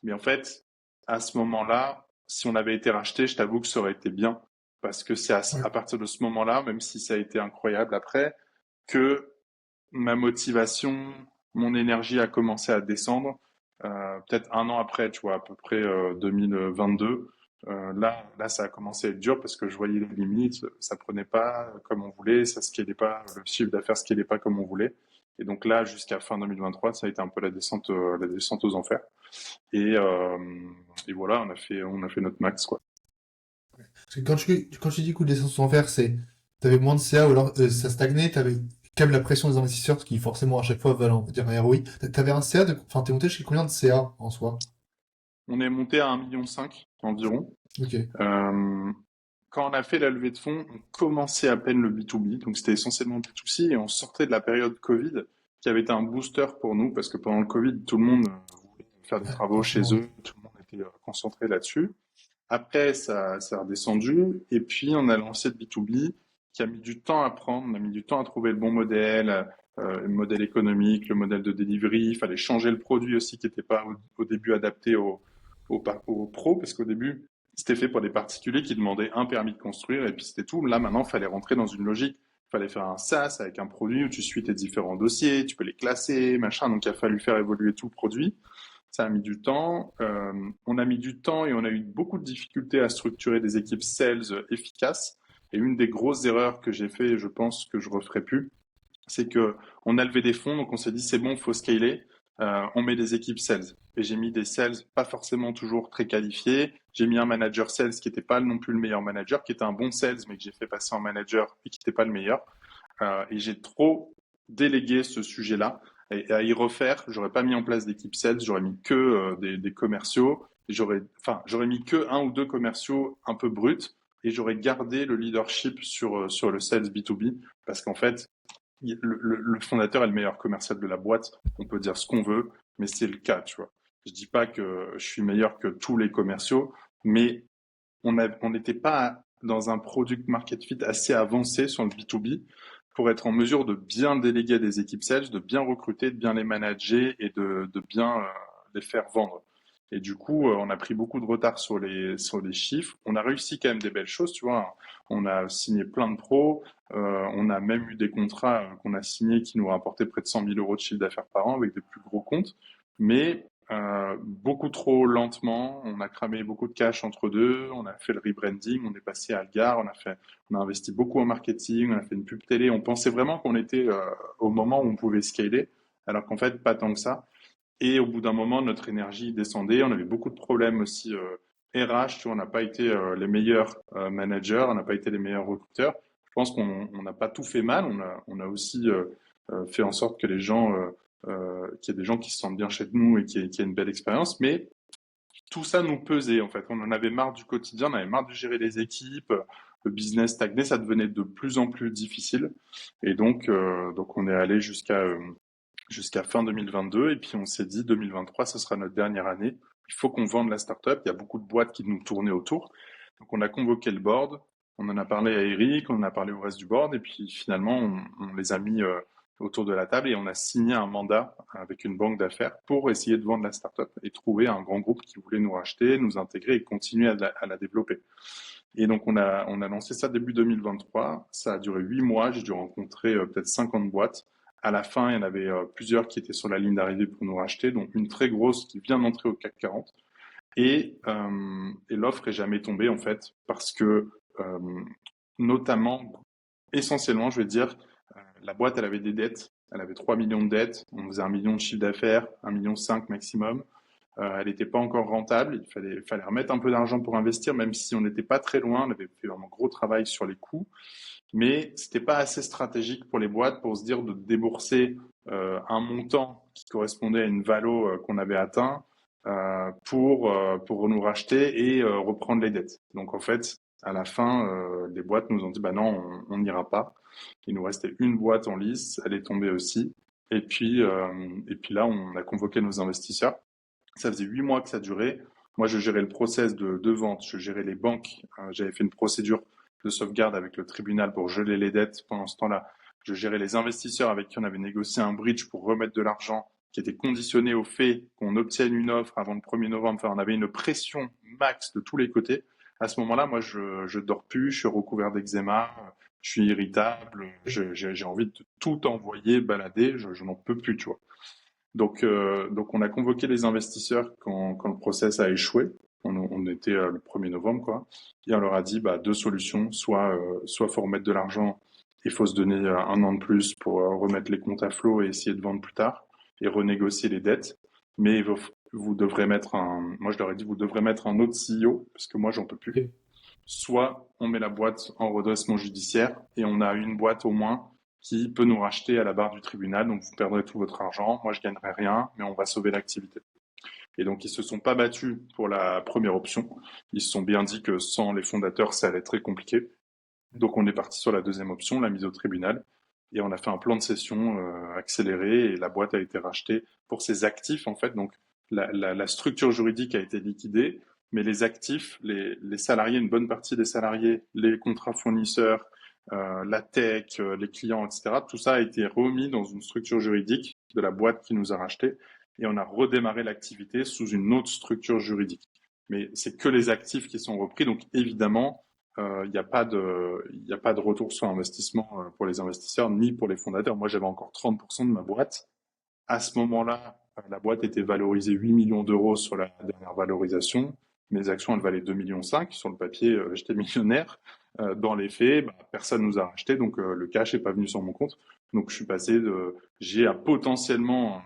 Mais en fait, à ce moment-là, si on avait été racheté, je t'avoue que ça aurait été bien. Parce que c'est Ouais. à partir de ce moment-là, même si ça a été incroyable après, que ma motivation, mon énergie a commencé à descendre. Peut-être un an après, tu vois, à peu près 2022. Là, ça a commencé à être dur parce que je voyais les limites, ça prenait pas comme on voulait, ça scalait pas, le chiffre d'affaires scalait pas comme on voulait. Et donc là, jusqu'à fin 2023, ça a été un peu la descente aux enfers. Et, euh, et voilà, on a fait notre max, quoi. Parce que quand tu dis coup de descente sans faire, c'est t'avais moins de CA ou alors ça stagnait, t'avais quand même la pression des investisseurs qui forcément à chaque fois veulent on va dire un ROI. T'avais un CA de, enfin t'es monté jusqu'à combien de CA en soi? On est monté à 1,5 million environ. Ok. Euh, Quand on a fait la levée de fonds, on commençait à peine le B2B, donc c'était essentiellement B2C, et on sortait de la période Covid, qui avait été un booster pour nous, parce que pendant le Covid, tout le monde voulait faire des Ouais, travaux chez forcément, oui. eux, tout le monde était concentré là-dessus. Après, ça a redescendu, et puis on a lancé le B2B, qui a mis du temps à prendre, on a mis du temps à trouver le bon modèle, le modèle économique, le modèle de delivery, il fallait changer le produit aussi, qui n'était pas au début adapté aux pros, parce qu'au début, c'était fait pour des particuliers qui demandaient un permis de construire, et puis c'était tout. Là, maintenant, il fallait rentrer dans une logique. Il fallait faire un SaaS avec un produit où tu suis tes différents dossiers, tu peux les classer, machin, donc il a fallu faire évoluer tout le produit. Ça a mis du temps. On a mis du temps et on a eu beaucoup de difficultés à structurer des équipes sales efficaces. Et une des grosses erreurs que j'ai fait, et je pense que je referai plus, c'est que on a levé des fonds, donc on s'est dit c'est bon, faut scaler. On met des équipes sales. Et j'ai mis des sales pas forcément toujours très qualifiés. J'ai mis un manager sales qui n'était pas non plus le meilleur manager, qui était un bon sales, mais que j'ai fait passer en manager et qui n'était pas le meilleur. Et j'ai trop délégué ce sujet-là. Et à y refaire, j'aurais pas mis en place d'équipe sales, j'aurais mis que des commerciaux. J'aurais mis que un ou deux commerciaux un peu bruts et j'aurais gardé le leadership sur le sales B2B parce qu'en fait, le fondateur est le meilleur commercial de la boîte. On peut dire ce qu'on veut, mais c'est le cas, tu vois. Je dis pas que je suis meilleur que tous les commerciaux, mais on n'était pas dans un product market fit assez avancé sur le B2B pour être en mesure de bien déléguer des équipes sales, de bien recruter, de bien les manager et de bien les faire vendre. Et du coup, on a pris beaucoup de retard sur les chiffres. On a réussi quand même des belles choses, tu vois. On a signé plein de pros. On a même eu des contrats qu'on a signés qui nous rapportaient près de 100 000 euros de chiffre d'affaires par an avec des plus gros comptes. Mais beaucoup trop lentement. On a cramé beaucoup de cash entre deux. On a fait le rebranding. On est passé à Algar. On a investi beaucoup en marketing. On a fait une pub télé. On pensait vraiment qu'on était au moment où on pouvait scaler, alors qu'en fait, pas tant que ça. Et au bout d'un moment, notre énergie descendait. On avait beaucoup de problèmes aussi RH. Tu vois, on n'a pas été les meilleurs managers. On n'a pas été les meilleurs recruteurs. Je pense qu'on n'a pas tout fait mal. On a aussi fait en sorte que les gens qu'il y ait des gens qui se sentent bien chez nous et qui aient une belle expérience. Mais tout ça nous pesait, en fait. On en avait marre du quotidien, on avait marre de gérer les équipes, le business stagnait, ça devenait de plus en plus difficile. Et donc on est allé jusqu'à fin 2022 et puis on s'est dit 2023, ce sera notre dernière année. Il faut qu'on vende la startup. Il y a beaucoup de boîtes qui nous tournaient autour. Donc on a convoqué le board, on en a parlé à Eric, on en a parlé au reste du board et puis finalement on les a mis autour de la table et on a signé un mandat avec une banque d'affaires pour essayer de vendre la startup et trouver un grand groupe qui voulait nous racheter, nous intégrer et continuer à la développer. Et donc on a lancé ça début 2023. Ça a duré 8 mois. J'ai dû rencontrer peut-être 50 boîtes. À la fin, il y en avait plusieurs qui étaient sur la ligne d'arrivée pour nous racheter, dont une très grosse qui vient d'entrer au CAC 40. Et l'offre est jamais tombée en fait parce que notamment, essentiellement, je vais dire, la boîte elle avait des dettes. Elle avait 3 millions de dettes. On faisait 1 million de chiffre d'affaires, 1,5 million maximum. Elle n'était pas encore rentable. Fallait remettre un peu d'argent pour investir, même si on n'était pas très loin. On avait fait vraiment gros travail sur les coûts, mais c'était pas assez stratégique pour les boîtes pour se dire de débourser un montant qui correspondait à une valo qu'on avait atteint pour nous racheter et reprendre les dettes. Donc en fait, à la fin, les boîtes nous ont dit bah non, on n'ira pas. Il nous restait une boîte en lice, elle est tombée aussi. Et puis là, on a convoqué nos investisseurs. Ça faisait 8 mois que ça durait. Moi, je gérais le process de vente, je gérais les banques. J'avais fait une procédure de sauvegarde avec le tribunal pour geler les dettes pendant ce temps-là. Je gérais les investisseurs avec qui on avait négocié un bridge pour remettre de l'argent qui était conditionné au fait qu'on obtienne une offre avant le 1er novembre. Enfin, on avait une pression max de tous les côtés. À ce moment-là, moi, je dors plus, je suis recouvert d'eczéma, je suis irritable, j'ai envie de tout envoyer balader, je n'en peux plus, tu vois. Donc on a convoqué les investisseurs quand le process a échoué. On était le 1er novembre, quoi. Et on leur a dit, bah, deux solutions. Soit faut remettre de l'argent il faut se donner un an de plus pour remettre les comptes à flot et essayer de vendre plus tard et renégocier les dettes. Mais vous devrez mettre moi je leur ai dit, vous devrez mettre un autre CEO parce que moi j'en peux plus. Ok. Soit on met la boîte en redressement judiciaire et on a une boîte au moins qui peut nous racheter à la barre du tribunal. Donc vous perdrez tout votre argent, moi je gagnerai rien, mais on va sauver l'activité. Et donc ils se sont pas battus pour la première option. Ils se sont bien dit que sans les fondateurs, ça allait être très compliqué. Donc on est parti sur la deuxième option, la mise au tribunal. Et on a fait un plan de cession accéléré et la boîte a été rachetée pour ses actifs en fait. Donc la structure juridique a été liquidée, mais les actifs, les salariés, une bonne partie des salariés, les contrats fournisseurs, la tech, les clients, etc. Tout ça a été remis dans une structure juridique de la boîte qui nous a racheté et on a redémarré l'activité sous une autre structure juridique. Mais c'est que les actifs qui sont repris, donc évidemment, il n'y a pas de retour sur investissement pour les investisseurs ni pour les fondateurs. Moi, j'avais encore 30% de ma boîte. À ce moment-là, la boîte était valorisée 8 millions d'euros sur la dernière valorisation. Mes actions, elles valaient 2,5 millions. Sur le papier, j'étais millionnaire. Dans les faits, personne nous a racheté, donc le cash n'est pas venu sur mon compte. Donc je suis passé j'ai potentiellement un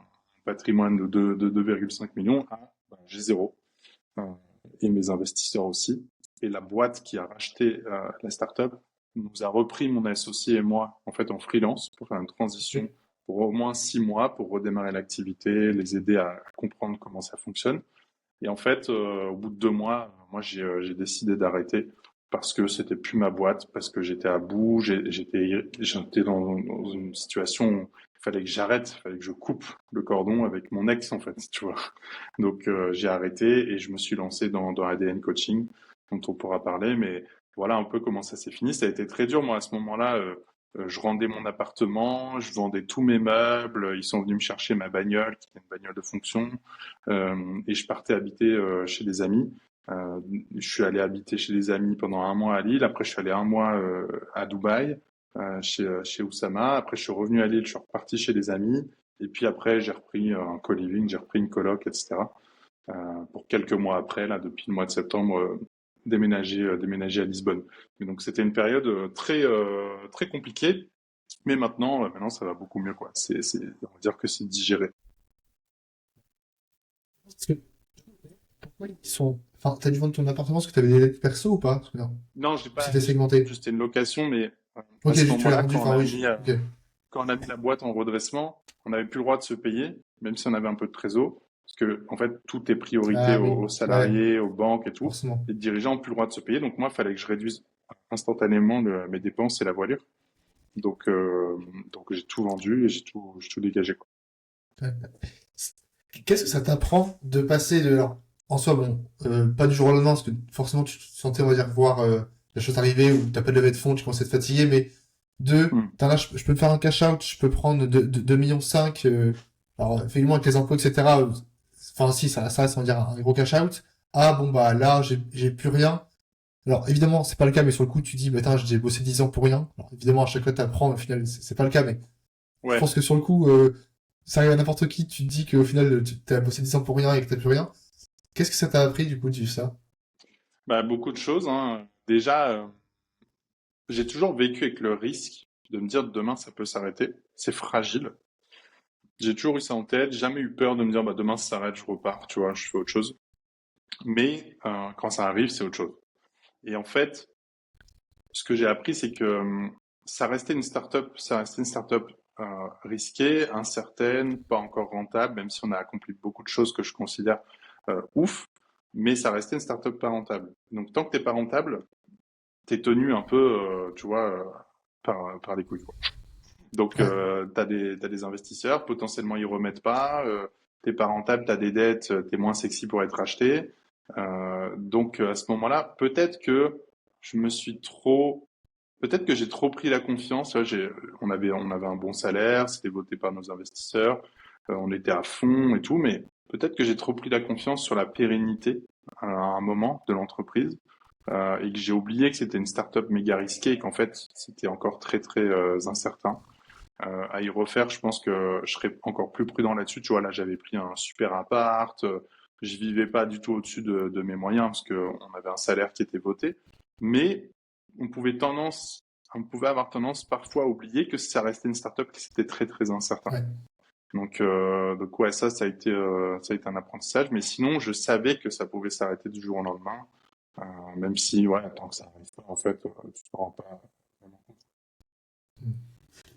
patrimoine de 2,5 millions à j'ai zéro. Euh, et mes investisseurs aussi. Et la boîte qui a racheté la startup nous a repris mon associé et moi en fait en freelance pour faire une transition pour au moins 6 mois pour redémarrer l'activité, les aider à comprendre comment ça fonctionne. Et en fait, au bout de 2 mois, moi j'ai décidé d'arrêter parce que c'était plus ma boîte, parce que j'étais à bout, j'étais dans une situation où il fallait que j'arrête, il fallait que je coupe le cordon avec mon ex en fait, tu vois. Donc j'ai arrêté et je me suis lancé dans ADN Coaching, dont on pourra parler, mais voilà un peu comment ça s'est fini. Ça a été très dur, moi à ce moment-là. Je rendais mon appartement, je vendais tous mes meubles, ils sont venus me chercher ma bagnole, qui était une bagnole de fonction, et je partais habiter chez des amis. Je suis allé habiter chez des amis pendant un mois à Lille. Après, je suis allé un mois à Dubaï, chez Oussama. Après, je suis revenu à Lille, je suis reparti chez des amis. Et puis après, j'ai repris un co-living, j'ai repris une coloc, etc. Pour quelques mois après, là, depuis le mois de septembre, déménager à Lisbonne. Et donc, c'était une période très compliquée. Mais maintenant, ça va beaucoup mieux, quoi. On va dire que c'est digéré. Parce que, pourquoi ils sont... Enfin, t'as dû vendre ton appartement parce que t'avais des dettes perso ou pas? Parce que non. Non, j'ai pas, C'était segmenté. juste une location, mais à Ok, ce tu l'as moment-là, rendu, enfin oui. Ok. quand on a mis la boîte en redressement, on n'avait plus le droit de se payer, même si on avait un peu de trésor, parce que en fait, tout est priorité Ah oui, aux ouais, salariés, aux banques et tout. forcément. Les dirigeants n'ont plus le droit de se payer, donc moi, il fallait que je réduise instantanément mes dépenses et la voilure. Donc, euh, donc j'ai tout vendu et j'ai tout dégagé, quoi. Ouais. Qu'est-ce que ça t'apprend de passer de... Alors, en soi, bon, pas du jour au lendemain, parce que forcément tu te sentais, on va dire, voir la chose arriver, ou t'as pas de levée de fonds, tu commences à être fatigué, mais Hmm. là, je peux me faire un cash-out, je peux prendre 2,5 millions, alors, effectivement, avec les impôts, etc., enfin, si, ça reste, on va dire, un gros cash-out. Ah, bon, bah, là, j'ai plus rien. Alors, évidemment, c'est pas le cas, mais sur le coup, tu dis, bah, attends, j'ai bossé 10 ans pour rien. Alors, évidemment, à chaque fois, t'apprends, au final, c'est pas le cas, mais je Ouais, pense que sur le coup, ça arrive à n'importe qui, tu te dis qu'au final, tu t'as bossé 10 ans pour rien et que t'as plus rien. Qu'est-ce que ça t'a appris, du coup, de vivre ça? beaucoup de choses, hein. Déjà, j'ai toujours vécu avec le risque de me dire demain ça peut s'arrêter. C'est fragile. J'ai toujours eu ça en tête, jamais eu peur de me dire bah demain ça s'arrête, je repars, tu vois, je fais autre chose. Mais quand ça arrive, c'est autre chose. Et en fait, ce que j'ai appris, c'est que ça restait une start-up risquée, incertaine, pas encore rentable, même si on a accompli beaucoup de choses que je considère ouf, mais ça restait une start-up pas rentable. Donc tant que t'es pas rentable, t'es tenu un peu, tu vois, par les couilles, quoi. Donc, Ouais. t'as des investisseurs, potentiellement ils remettent pas, t'es pas rentable, t'as des dettes, t'es moins sexy pour être acheté. Donc, à ce moment-là, peut-être que j'ai trop pris la confiance. Ouais, on avait un bon salaire, c'était voté par nos investisseurs, on était à fond et tout, mais peut-être que j'ai trop pris la confiance sur la pérennité à un moment de l'entreprise. Et que j'ai oublié que c'était une start-up méga risquée et qu'en fait c'était encore très incertain. À y refaire, je pense que je serais encore plus prudent là-dessus. Tu vois, là, j'avais pris un super appart, je vivais pas du tout au-dessus de mes moyens parce que on avait un salaire qui était voté, mais on pouvait on pouvait avoir tendance parfois à oublier que ça restait une startup qui c'était très très incertain. Ouais. Donc ouais, ça a été un apprentissage. Mais sinon, je savais que ça pouvait s'arrêter du jour au lendemain. Même si, ouais, tant que ça arrive pas, en fait, tu te rends pas vraiment compte.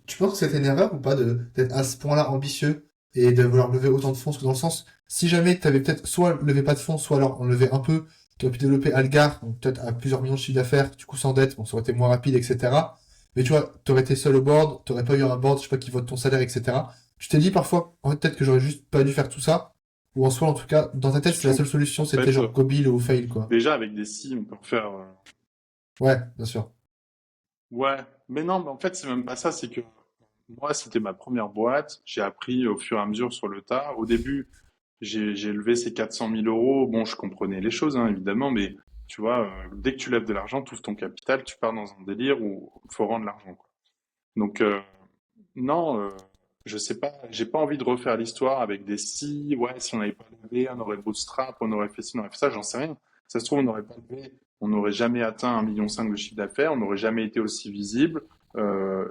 Tu penses que c'était une erreur ou pas d'être à ce point-là ambitieux et de vouloir lever autant de fonds? Parce que dans le sens, si jamais tu avais peut-être soit levé pas de fonds, soit alors on levait un peu, tu aurais pu développer Algar, donc peut-être à plusieurs millions de chiffre d'affaires, du coup sans dette, bon, ça aurait été moins rapide, etc. Mais tu vois, t'aurais été seul au board, t'aurais pas eu un board, je sais pas, qui vote ton salaire, etc. Tu t'es dit parfois, en fait, peut-être que j'aurais juste pas dû faire tout ça, ou en soi, en tout cas, dans ta tête, c'était la Surtout, seule solution, en c'était fait, genre go bill ou fail, quoi. déjà avec des si, on peut refaire. Ouais, bien sûr. Ouais, mais non, mais en fait, c'est même pas ça. C'est que moi, c'était ma première boîte. J'ai appris au fur et à mesure sur le tas. Au début, j'ai levé ces 400 000 euros. Bon, je comprenais les choses, hein, évidemment, mais tu vois, dès que tu lèves de l'argent, tu ouvres ton capital, tu pars dans un délire où il faut rendre l'argent, quoi. Donc, non, je sais pas, j'ai pas envie de refaire l'histoire avec des si, ouais, si on n'avait pas levé, on aurait bootstrap, on aurait fait ci, on aurait fait ça, j'en sais rien. Ça se trouve, on n'aurait pas levé, on n'aurait jamais atteint 1,5 million de chiffre d'affaires, on n'aurait jamais été aussi visible, euh,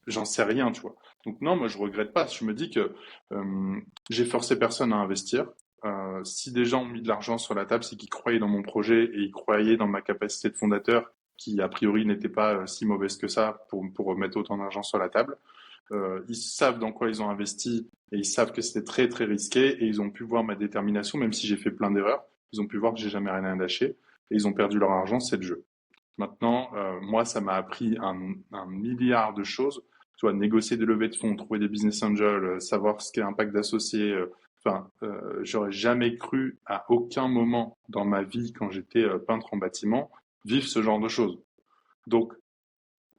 j'en sais rien, tu vois. Donc non, moi je regrette pas, je me dis que j'ai forcé personne à investir. Si des gens ont mis de l'argent sur la table, c'est qu'ils croyaient dans mon projet et ils croyaient dans ma capacité de fondateur, qui a priori n'était pas si mauvaise que ça pour mettre autant d'argent sur la table. Ils savent dans quoi ils ont investi et ils savent que c'était très très risqué et ils ont pu voir ma détermination, même si j'ai fait plein d'erreurs. Ils ont pu voir que j'ai jamais rien lâché et ils ont perdu leur argent, c'est le jeu. Maintenant, moi, ça m'a appris un milliard de choses. Tu vois, négocier des levées de fonds, trouver des business angels, savoir ce qu'est impact d'associés. Enfin, j'aurais jamais cru à aucun moment dans ma vie, quand j'étais peintre en bâtiment, vivre ce genre de choses. Donc,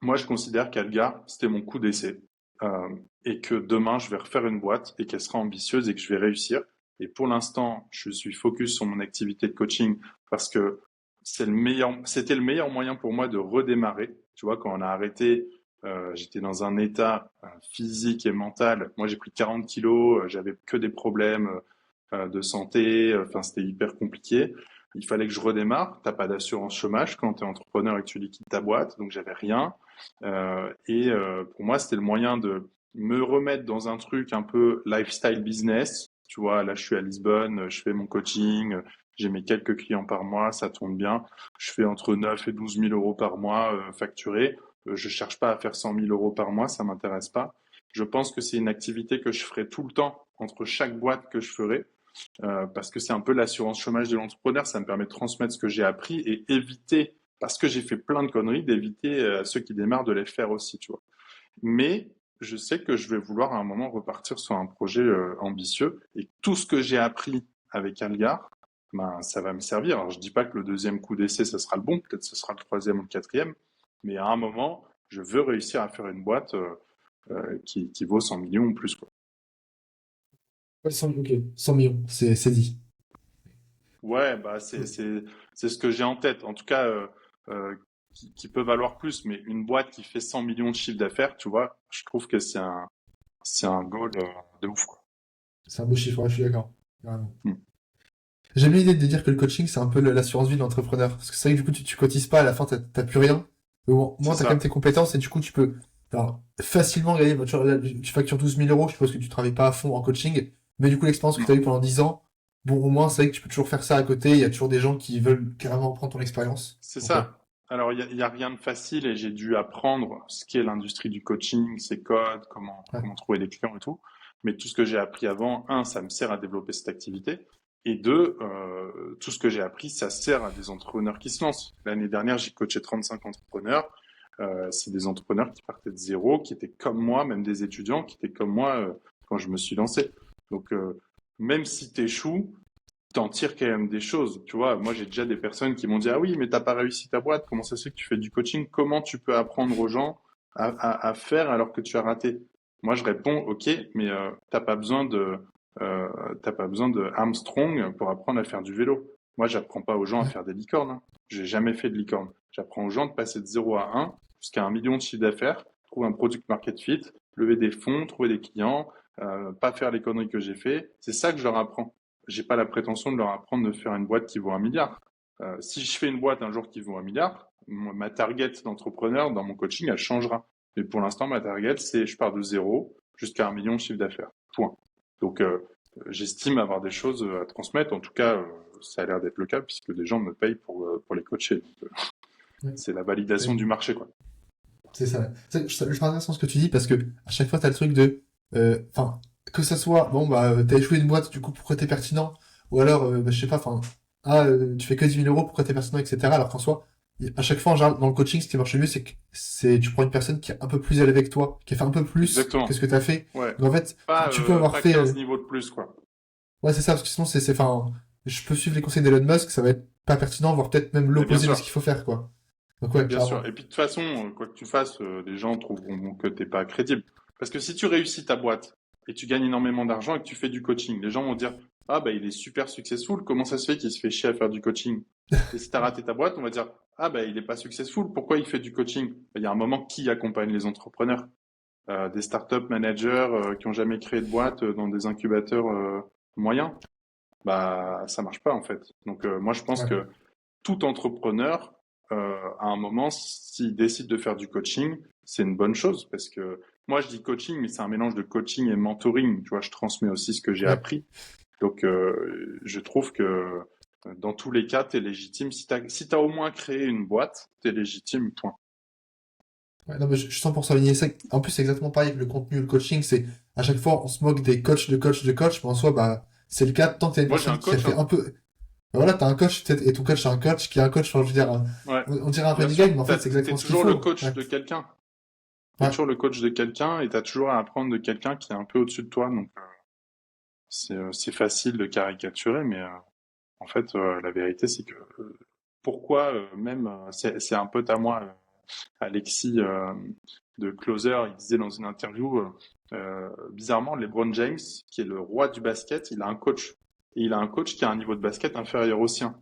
moi, je considère qu'Alga, c'était mon coup d'essai. Euh, et que demain, je vais refaire une boîte et qu'elle sera ambitieuse et que je vais réussir. Et pour l'instant, je suis focus sur mon activité de coaching parce que c'était le meilleur moyen pour moi de redémarrer. Tu vois, quand on a arrêté, j'étais dans un état physique et mental. Moi, j'ai pris 40 kilos, j'avais que des problèmes de santé. Enfin, c'était hyper compliqué. Il fallait que je redémarre. T'as pas d'assurance chômage quand tu es entrepreneur et que tu liquides ta boîte, donc j'avais rien. Pour moi, c'était le moyen de me remettre dans un truc un peu lifestyle business. Tu vois, là, je suis à Lisbonne, je fais mon coaching, j'ai mes quelques clients par mois, ça tourne bien. Je fais entre 9 et 12 000 euros par mois facturés. Je cherche pas à faire 100 000 euros par mois, ça m'intéresse pas. Je pense que c'est une activité que je ferai tout le temps entre chaque boîte que je ferai, parce que c'est un peu l'assurance chômage de l'entrepreneur. Ça me permet de transmettre ce que j'ai appris et éviter, parce que j'ai fait plein de conneries, d'éviter à ceux qui démarrent de les faire aussi, tu vois. Mais je sais que je vais vouloir à un moment repartir sur un projet ambitieux et tout ce que j'ai appris avec Algar, ben, ça va me servir. Alors, je dis pas que le deuxième coup d'essai, ce sera le bon, peut-être ce sera le troisième ou le quatrième, mais à un moment, je veux réussir à faire une boîte qui vaut 100 millions ou plus, quoi. Ouais, 100, ok, 100 millions, c'est dit. Ouais, bah c'est ce que j'ai en tête. En tout cas, qui peut valoir plus, mais une boîte qui fait 100 millions de chiffre d'affaires, tu vois, je trouve que c'est un goal de ouf, quoi. C'est un beau chiffre, ouais, je suis d'accord. Carrément. Mm. J'aime bien l'idée de dire que le coaching, c'est un peu l'assurance vie de l'entrepreneur. Parce que c'est vrai que du coup, tu cotises pas, à la fin, t'as plus rien. Mais bon, au C'est moins, t'as quand même ça. tes compétences et du coup, tu peux alors, facilement gagner. Bah, tu vois, là, tu factures 12 000 euros, je suppose que tu travailles pas à fond en coaching. Mais du coup, l'expérience que tu as Non. eue pendant 10 ans, bon, au moins, c'est vrai que tu peux toujours faire ça à côté. Il y a toujours des gens qui veulent carrément prendre ton expérience. C'est Donc, ouais. ça. Alors, il y a rien de facile et j'ai dû apprendre ce qu'est l'industrie du coaching, ses codes, Ouais. comment trouver des clients et tout. Mais tout ce que j'ai appris avant, un, ça me sert à développer cette activité. Et deux, tout ce que j'ai appris, ça sert à des entrepreneurs qui se lancent. L'année dernière, j'ai coaché 35 entrepreneurs. C'est des entrepreneurs qui partaient de zéro, qui étaient comme moi, même des étudiants qui étaient comme moi quand je me suis lancé. Donc, même si tu échoues, t'en tires quand même des choses. Tu vois, moi j'ai déjà des personnes qui m'ont dit: ah oui, mais t'as pas réussi ta boîte, comment ça se fait que tu fais du coaching? Comment tu peux apprendre aux gens à faire alors que tu as raté? Moi je réponds: ok, mais t'as pas besoin de Armstrong pour apprendre à faire du vélo. Moi j'apprends pas aux gens à Ouais. faire des licornes, hein. J'ai jamais fait de licorne. J'apprends aux gens de passer de 0 à 1 jusqu'à 1 million de chiffre d'affaires, trouver un product market fit, lever des fonds, trouver des clients, pas faire les conneries que j'ai fait. C'est ça que je leur apprends. J'ai pas la prétention de leur apprendre de faire une boîte qui vaut 1 milliard. Si je fais une boîte un jour qui vaut 1 milliard, ma target d'entrepreneur dans mon coaching, elle changera. Mais pour l'instant, ma target, c'est je pars de zéro jusqu'à 1 million de chiffre d'affaires. Point. Donc, j'estime avoir des choses à transmettre. En tout cas, ça a l'air d'être le cas puisque des gens me payent pour les coacher. Donc, Ouais. c'est la validation du marché, quoi. C'est ça. Je trouve intéressant ce que tu dis parce que à chaque fois, t'as le truc de, enfin, que ça soit, bon, bah, t'as échoué une boîte, du coup, pourquoi t'es pertinent? Ou alors, bah, je sais pas, enfin, tu fais que 10 000 euros, pourquoi t'es pertinent, etc. Alors qu'en soi, à chaque fois, en général, dans le coaching, ce qui marche le mieux, c'est que tu prends une personne qui est un peu plus élevée que toi, qui a fait un peu plus que Exactement. ce que t'as fait. Ouais. Donc, en fait, enfin, Pas, tu peux avoir pas fait, 15 niveaux de plus, quoi. ouais, c'est ça, parce que sinon, enfin, je peux suivre les conseils d'Elon Musk, ça va être pas pertinent, voire peut-être même Mais bien l'opposé de ce sûr. qu'il faut faire, quoi. Donc, ouais, Bien sûr. clairement. Et puis de toute façon, quoi que tu fasses, les gens trouveront que t'es pas crédible. Parce que si tu réussis ta boîte et tu gagnes énormément d'argent et que tu fais du coaching, les gens vont dire, ah bah il est super successful, comment ça se fait qu'il se fait chier à faire du coaching? Et si tu as raté ta boîte, on va dire, ah bah il est pas successful, pourquoi il fait du coaching? Il y a un moment qui accompagne les entrepreneurs? Des startup managers qui ont jamais créé de boîte dans des incubateurs moyens? Bah ça marche pas en fait. Donc moi je pense Ouais. que tout entrepreneur, à un moment, s'il décide de faire du coaching, c'est une bonne chose parce que moi, je dis coaching, mais c'est un mélange de coaching et mentoring. Tu vois, je transmets aussi ce que j'ai Ouais. appris. Donc, je trouve que dans tous les cas, tu es légitime. Si t'as au moins créé une boîte, tu es légitime, point. Ouais, non, mais je suis 100% aligné. En plus, c'est exactement pareil avec le contenu, le coaching. C'est à chaque fois, on se moque des coachs, de coach, mais en soi, bah, c'est le cas tant que t'as une Moi, j'ai personne un qui a coach, fait hein. un peu. Bah voilà, t'as un coach, peut-être, et ton coach, c'est un coach, qui est un coach, enfin, je veux dire, Ouais, on dirait un bien running sûr. gag, mais en fait, c'est T'es exactement ce qu'il toujours le faut. coach Ouais. de quelqu'un. T'es Ouais. toujours le coach de quelqu'un et t'as toujours à apprendre de quelqu'un qui est un peu au-dessus de toi. Donc, c'est facile de caricaturer, mais en fait, la vérité, c'est que pourquoi même c'est un pote à moi, Alexis de Closer, il disait dans une interview, bizarrement, LeBron James, qui est le roi du basket, il a un coach. Et il a un coach qui a un niveau de basket inférieur au sien.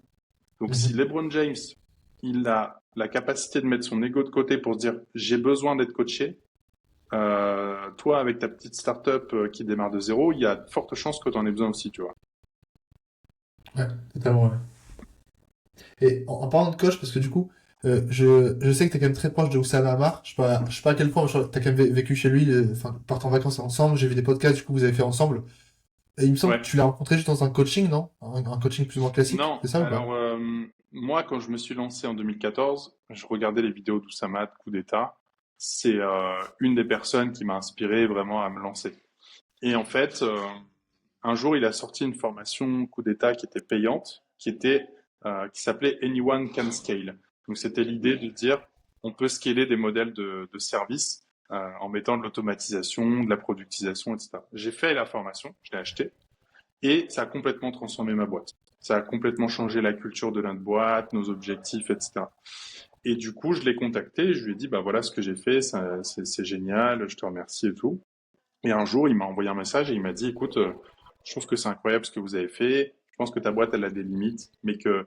Donc si Mhm. LeBron James, il a la capacité de mettre son ego de côté pour se dire j'ai besoin d'être coaché, toi avec ta petite start-up qui démarre de zéro, il y a de fortes chances que tu en aies besoin aussi, tu vois. Ouais, totalement, ouais. Et en parlant de coach, parce que du coup, je sais que t'es quand même très proche de Oussama Hamar. Je sais pas à quel point, mais t'as quand même vécu chez lui, enfin, partent en vacances ensemble. J'ai vu des podcasts, du coup, vous avez fait ensemble. Et il me semble que Ouais. tu l'as rencontré juste dans un coaching, non? Un coaching plus ou moins classique, Non, c'est ça ou pas? alors moi quand je me suis lancé en 2014, je regardais les vidéos d'Oussama de coup d'État. C'est une des personnes qui m'a inspiré vraiment à me lancer. Et en fait, un jour il a sorti une formation coup d'État qui était payante, qui s'appelait Anyone Can Scale. Donc c'était l'idée de dire on peut scaler des modèles de services en mettant de l'automatisation, de la productisation, etc. J'ai fait la formation, je l'ai acheté. Et ça a complètement transformé ma boîte. Ça a complètement changé la culture de notre boîte, nos objectifs, etc. Et du coup, je l'ai contacté, je lui ai dit, bah voilà ce que j'ai fait, c'est génial, je te remercie et tout. Et un jour, il m'a envoyé un message et il m'a dit, écoute, je trouve que c'est incroyable ce que vous avez fait. Je pense que ta boîte, elle a des limites, mais que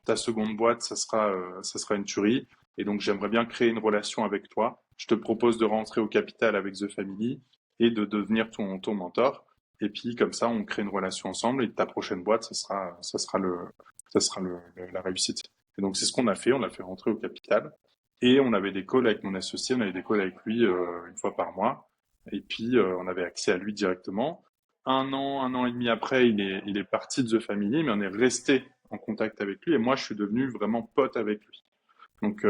ta seconde boîte, ça sera une tuerie. Et donc, j'aimerais bien créer une relation avec toi. Je te propose de rentrer au capital avec The Family et de devenir ton mentor. Et puis, comme ça, on crée une relation ensemble et ta prochaine boîte, ça sera la réussite. Et donc, c'est ce qu'on a fait. On l'a fait rentrer au capital. Et on avait des calls avec mon associé, on avait des calls avec lui une fois par mois. Et puis, on avait accès à lui directement. Un an et demi après, il est parti de The Family, mais on est resté en contact avec lui. Et moi, je suis devenu vraiment pote avec lui. Donc,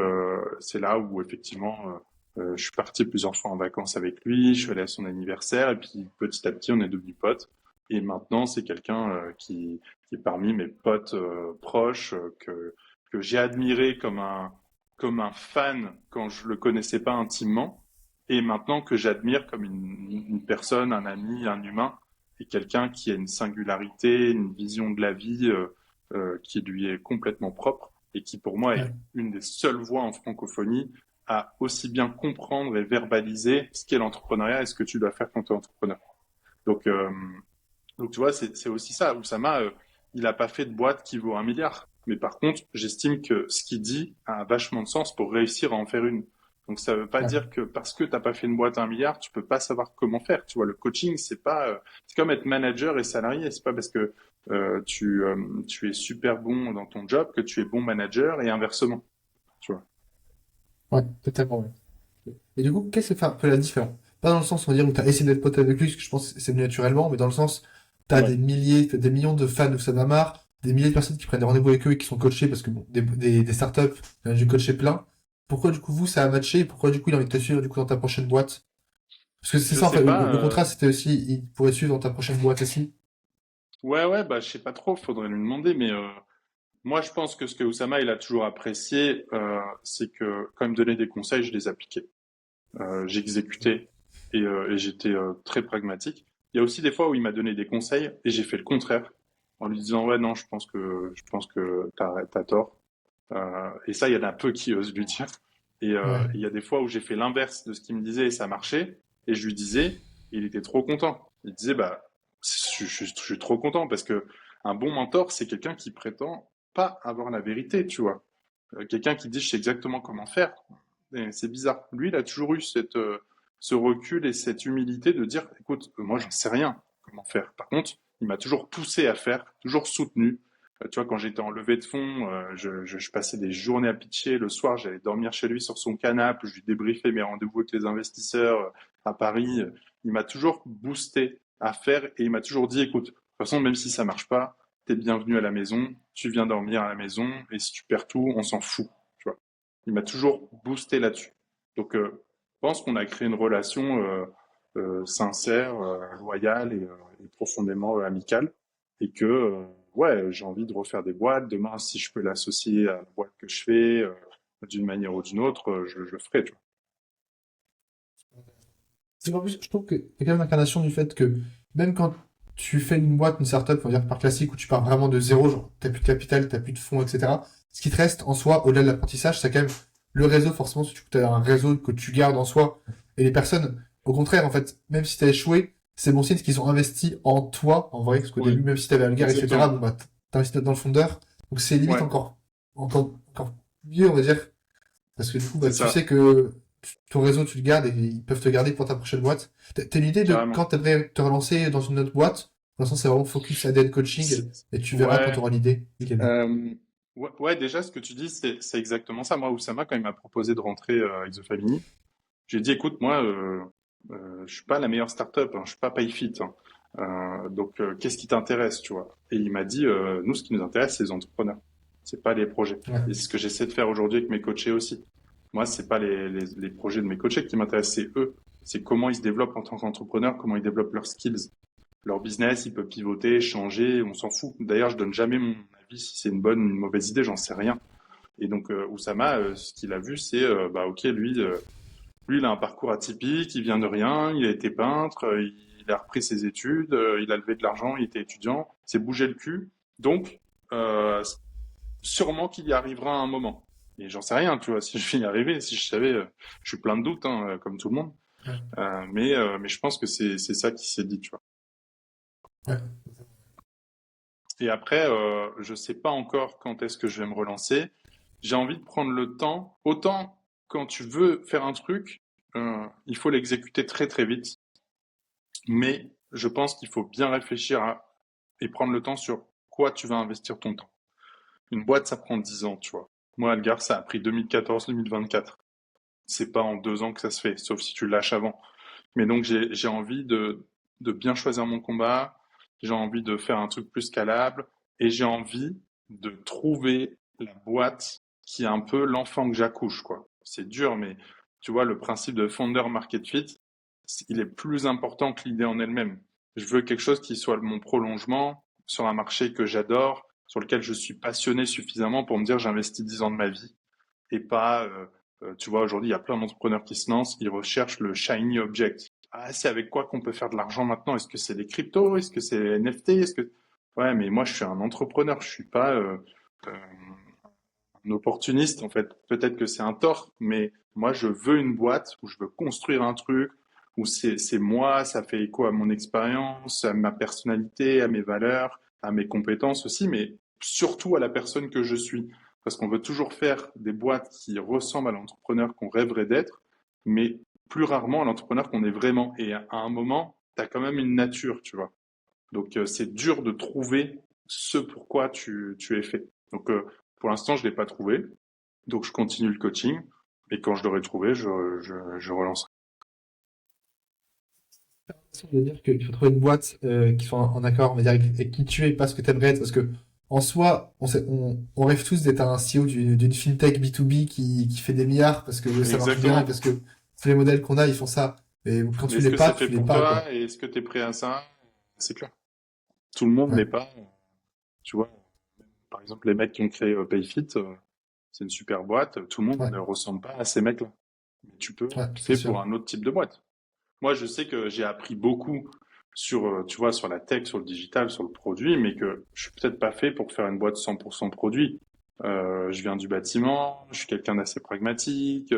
c'est là où, effectivement, je suis parti plusieurs fois en vacances avec lui. Je suis allé à son anniversaire. Et puis, petit à petit, on est devenus potes. Et maintenant, c'est quelqu'un qui est parmi mes potes proches, que j'ai admiré comme un fan quand je le connaissais pas intimement et maintenant que j'admire comme une personne, un ami, un humain, et quelqu'un qui a une singularité, une vision de la vie qui lui est complètement propre, et qui pour moi est Ouais. une des seules voix en francophonie à aussi bien comprendre et verbaliser ce qu'est l'entrepreneuriat et ce que tu dois faire quand tu es entrepreneur. Donc, donc tu vois, c'est aussi ça. Oussama, il n'a pas fait de boîte qui vaut 1 milliard. Mais par contre, j'estime que ce qu'il dit a vachement de sens pour réussir à en faire une. Donc ça veut pas Ouais. dire que parce que t'as pas fait une boîte à 1 milliard, tu peux pas savoir comment faire. Tu vois, le coaching, c'est comme être manager et salarié. C'est pas parce que tu es super bon dans ton job que tu es bon manager et inversement. Tu vois. Ouais, totalement, ouais. Et du coup, qu'est-ce que fait un peu la différence? Pas dans le sens, on va dire, où t'as essayé d'être pote avec lui, parce que je pense que c'est venu naturellement, mais dans le sens, t'as Ouais. des milliers, t'as des millions de fans de Sanamar, des milliers de personnes qui prennent des rendez-vous avec eux et qui sont coachés, parce que bon, des startups, j'ai coaché plein. Pourquoi, du coup, vous, ça a matché, et pourquoi, du coup, il a envie de te suivre, du coup, dans ta prochaine boîte? Parce que c'est Je ça, en sais fait, pas. le contrat, c'était aussi, il pourrait te suivre dans ta prochaine boîte aussi. Ouais, ouais, bah je sais pas trop. Faudrait lui demander, mais moi, je pense que ce que Oussama il a toujours apprécié, c'est que quand il me donnait des conseils, je les appliquais. J'exécutais et j'étais très pragmatique. Il y a aussi des fois où il m'a donné des conseils et j'ai fait le contraire en lui disant ouais non je pense que t'as tort. Et ça il y en a peu qui osent lui dire. Et Ouais. il y a des fois où j'ai fait l'inverse de ce qu'il me disait et ça marchait et je lui disais et il était trop content. Il disait bah je suis trop content parce que un bon mentor c'est quelqu'un qui prétend pas avoir la vérité tu vois. Quelqu'un qui dit je sais exactement comment faire. Et c'est bizarre. Lui, il a toujours eu ce recul et cette humilité de dire, écoute, moi, j'en sais rien comment faire. Par contre, il m'a toujours poussé à faire, toujours soutenu. Tu vois, quand j'étais en levée de fonds, je passais des journées à pitcher. Le soir, j'allais dormir chez lui sur son canapé. Je lui débriefais mes rendez-vous avec les investisseurs à Paris. Il m'a toujours boosté à faire et il m'a toujours dit, écoute, de toute façon, même si ça marche pas, t'es bienvenu à la maison, tu viens dormir à la maison et si tu perds tout, on s'en fout. Tu vois. Il m'a toujours boosté là-dessus. Donc, je pense qu'on a créé une relation sincère, loyale et profondément amicale. Et que, ouais, j'ai envie de refaire des boîtes. Demain, si je peux l'associer à la boîte que je fais, d'une manière ou d'une autre, je le ferai, tu vois. C'est qu'en plus, je trouve que c'est quand même l'incarnation du fait que même quand tu fais une boîte, une startup, on va dire par classique, où tu pars vraiment de zéro, genre t'as plus de capital, t'as plus de fonds, etc. Ce qui te reste en soi, au-delà de l'apprentissage, c'est quand même le réseau, forcément, si tu as un réseau que tu gardes en soi. Et les personnes, au contraire, en fait, même si t'as échoué, c'est bon signe qu'ils ont investi en toi, en vrai, parce qu'au début, Oui, même si t'avais un guerre, etc., exactement. bon bah, t'as investi dans le fondeur. Donc c'est limite Ouais, encore mieux, on va dire, parce que du coup, bah, c'est tu ça, sais que ton réseau, tu le gardes et ils peuvent te garder pour ta prochaine boîte. T'as une idée de carrément. quand t'aimerais te relancer dans une autre boîte? Pour l'instant, c'est vraiment focus ADN coaching et tu verras quand tu Ouais. auras l'idée. Nickel. Euh, ouais, ouais, déjà, ce que tu dis, c'est exactement ça. Moi, Oussama, quand il m'a proposé de rentrer avec The Family, j'ai dit, écoute, moi, je suis pas la meilleure startup, hein, je suis pas PayFit, hein. Donc, qu'est-ce qui t'intéresse, tu vois? Et il m'a dit, nous, ce qui nous intéresse, c'est les entrepreneurs, c'est pas les projets. Et c'est Ouais. ce que j'essaie de faire aujourd'hui avec mes coachés aussi. Moi, c'est pas les projets de mes coachés qui m'intéressent, c'est eux. C'est comment ils se développent en tant qu'entrepreneurs, comment ils développent leurs skills. Leur business, il peut pivoter, changer, on s'en fout. D'ailleurs, je donne jamais mon avis si c'est une bonne ou une mauvaise idée, j'en sais rien. Et donc, Oussama, ce qu'il a vu, c'est, bah, ok, lui, il a un parcours atypique, il vient de rien, il a été peintre, il a repris ses études, il a levé de l'argent, il était étudiant, il s'est bougé le cul. Donc, euh, sûrement qu'il y arrivera à un moment. Et j'en sais rien, tu vois, si je vais y arriver, si je savais, je suis plein de doutes, hein, comme tout le monde. Mais je pense que c'est ça qui s'est dit, tu vois. Ouais. Et après, je sais pas encore quand est-ce que je vais me relancer. J'ai envie de prendre le temps. Autant quand tu veux faire un truc, il faut l'exécuter très très vite. Mais je pense qu'il faut bien réfléchir et prendre le temps sur quoi tu vas investir ton temps. Une boîte, ça prend 10 ans, tu vois. Moi, Algar, ça a pris 2014-2024. C'est pas en 2 ans que ça se fait, sauf si tu lâches avant. Mais donc, j'ai envie de bien choisir mon combat. J'ai envie de faire un truc plus scalable. Et j'ai envie de trouver la boîte qui est un peu l'enfant que j'accouche, quoi. C'est dur, mais tu vois, le principe de founder market fit, il est plus important que l'idée en elle-même. Je veux quelque chose qui soit mon prolongement sur un marché que j'adore, sur lequel je suis passionné suffisamment pour me dire j'investis 10 ans de ma vie et pas, tu vois, aujourd'hui, il y a plein d'entrepreneurs qui se lancent, ils recherchent le shiny object. Ah, c'est avec quoi qu'on peut faire de l'argent maintenant? Est-ce que c'est les cryptos? Est-ce que c'est les NFT? Est-ce que... Ouais, mais moi, je suis un entrepreneur, je suis pas euh, un opportuniste, en fait. Peut-être que c'est un tort, mais moi, je veux une boîte où je veux construire un truc, où c'est moi, ça fait écho à mon expérience, à ma personnalité, à mes valeurs, à mes compétences aussi, mais surtout à la personne que je suis. parce qu'on veut toujours faire des boîtes qui ressemblent à l'entrepreneur qu'on rêverait d'être, mais plus rarement à l'entrepreneur qu'on est vraiment. Et à un moment, tu as quand même une nature, tu vois. Donc, c'est dur de trouver ce pourquoi tu es fait. Donc, pour l'instant, je l'ai pas trouvé. Donc, je continue le coaching. Et quand je l'aurai trouvé, je relancerai. De dire qu'il faut trouver une boîte qui soit en accord, on va dire, avec qui tu es, pas ce que tu aimerais être, parce que en soi, on rêve tous d'être un CEO d'une fintech B2B qui fait des milliards parce que ça marche bien et Exactement. parce que tous les modèles qu'on a, ils font ça. Mais quand Mais tu est-ce l'es que pas, c'est fait tu l'es pour pas, quoi. toi et est-ce que tu es prêt à ça? C'est clair. Tout le monde Ouais, n'est pas, tu vois, par exemple, les mecs qui ont créé Payfit, c'est une super boîte. Tout le monde ouais, ne ressemble pas à ces mecs-là. Mais tu peux ouais, c'est opter sûr. pour un autre type de boîte. Moi, je sais que j'ai appris beaucoup sur, tu vois, sur la tech, sur le digital, sur le produit, mais que je suis peut-être pas fait pour faire une boîte 100% produit. Je viens du bâtiment, je suis quelqu'un d'assez pragmatique.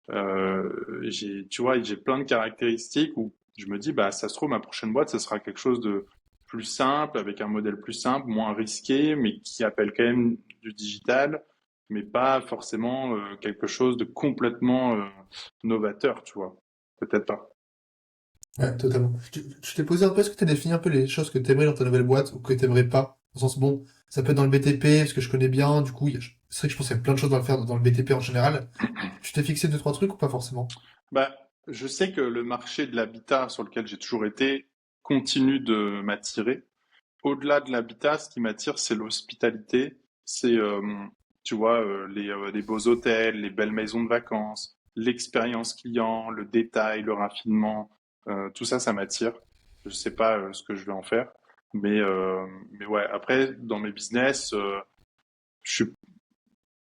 Tu vois, j'ai plein de caractéristiques où je me dis, bah, ça se trouve, ma prochaine boîte, ça sera quelque chose de plus simple, avec un modèle plus simple, moins risqué, mais qui appelle quand même du digital, mais pas forcément quelque chose de complètement novateur, tu vois. Peut-être pas. Ouais, totalement. Je t'ai posé un peu, est-ce que tu as défini un peu les choses que tu aimerais dans ta nouvelle boîte ou que tu aimerais pas? Dans le sens, bon, ça peut être dans le BTP, parce que je connais bien, du coup, c'est vrai que je pense qu'il y a plein de choses à faire dans le BTP en général. Tu t'es fixé deux, trois trucs ou pas forcément? Bah, je sais que le marché de l'habitat sur lequel j'ai toujours été continue de m'attirer. Au-delà de l'habitat, ce qui m'attire, c'est l'hospitalité. C'est, tu vois, les beaux hôtels, les belles maisons de vacances, l'expérience client, le détail, le raffinement. Tout ça, ça m'attire. Je sais pas ce que je vais en faire, mais ouais. Après, dans mes business, je suis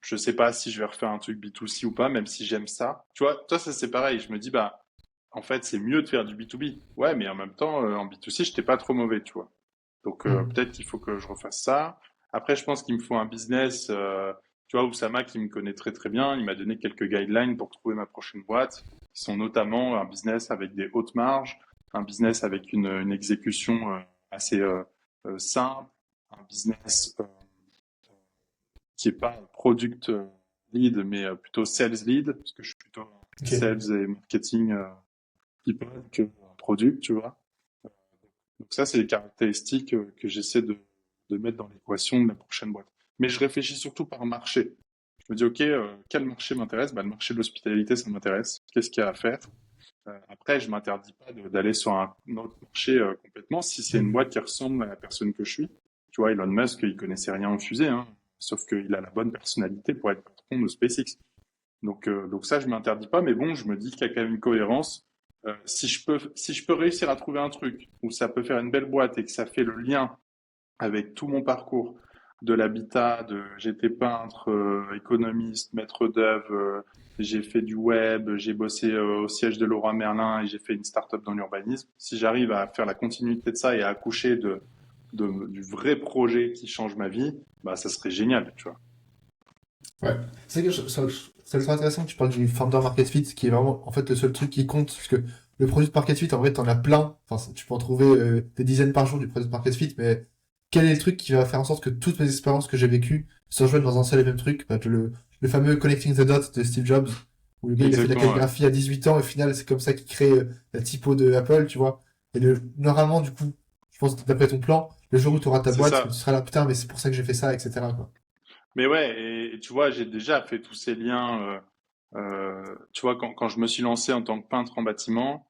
je sais pas si je vais refaire un truc B2C ou pas, même si j'aime ça. Tu vois, toi, ça c'est pareil. Je me dis, bah, en fait, c'est mieux de faire du B2B. Ouais, mais en même temps, en B2C, j'étais pas trop mauvais, tu vois. Donc, Hmm. peut-être qu'il faut que je refasse ça. Après, je pense qu'il me faut un business, tu vois, Oussama qui me connaît très très bien, il m'a donné quelques guidelines pour trouver ma prochaine boîte, qui sont notamment un business avec des hautes marges, un business avec une exécution assez simple, un business qui est pas product lead, mais plutôt sales lead, parce que je suis plutôt Ok. sales et marketing people que product, tu vois. Donc ça, c'est les caractéristiques que j'essaie de mettre dans l'équation de la prochaine boîte. Mais je réfléchis surtout par marché. Je me dis, OK, quel marché m'intéresse? Bah, le marché de l'hospitalité, ça m'intéresse. Qu'est-ce qu'il y a à faire? Après, je m'interdis pas d'aller sur un autre marché complètement si c'est une Hmm. boîte qui ressemble à la personne que je suis. Tu vois, Elon Musk, il connaissait rien en fusée, hein, sauf qu'il a la bonne personnalité pour être patron de SpaceX. Donc ça, je m'interdis pas, mais bon, je me dis qu'il y a quand même une cohérence. Si je peux réussir à trouver un truc où ça peut faire une belle boîte et que ça fait le lien avec tout mon parcours de l'habitat, j'étais peintre, économiste, maître d'œuvre, j'ai fait du web, j'ai bossé au siège de Leroy Merlin et j'ai fait une start-up dans l'urbanisme. Si j'arrive à faire la continuité de ça et à accoucher du vrai projet qui change ma vie, bah ça serait génial, tu vois. Ouais. C'est que ça me semble intéressant que tu parles du founder market fit, qui est vraiment en fait le seul truc qui compte, parce que le produit de market fit, en vrai, t'en as plein. Enfin, tu peux en trouver des dizaines par jour du produit de market fit, mais quel est le truc qui va faire en sorte que toutes mes expériences que j'ai vécues se rejoignent dans un seul et même truc? Bah, le fameux Connecting the Dots de Steve Jobs, où le gars il a fait de la Exactement, ouais. calligraphie à 18 ans, et au final c'est comme ça qu'il crée la typo de Apple, tu vois. Et normalement, du coup, je pense que d'après ton plan, le jour où tu auras ta C'est boîte, tu ça. seras là, putain, mais c'est pour ça que j'ai fait ça, etc., quoi. Mais ouais, et tu vois, j'ai déjà fait tous ces liens. Tu vois, quand je me suis lancé en tant que peintre en bâtiment,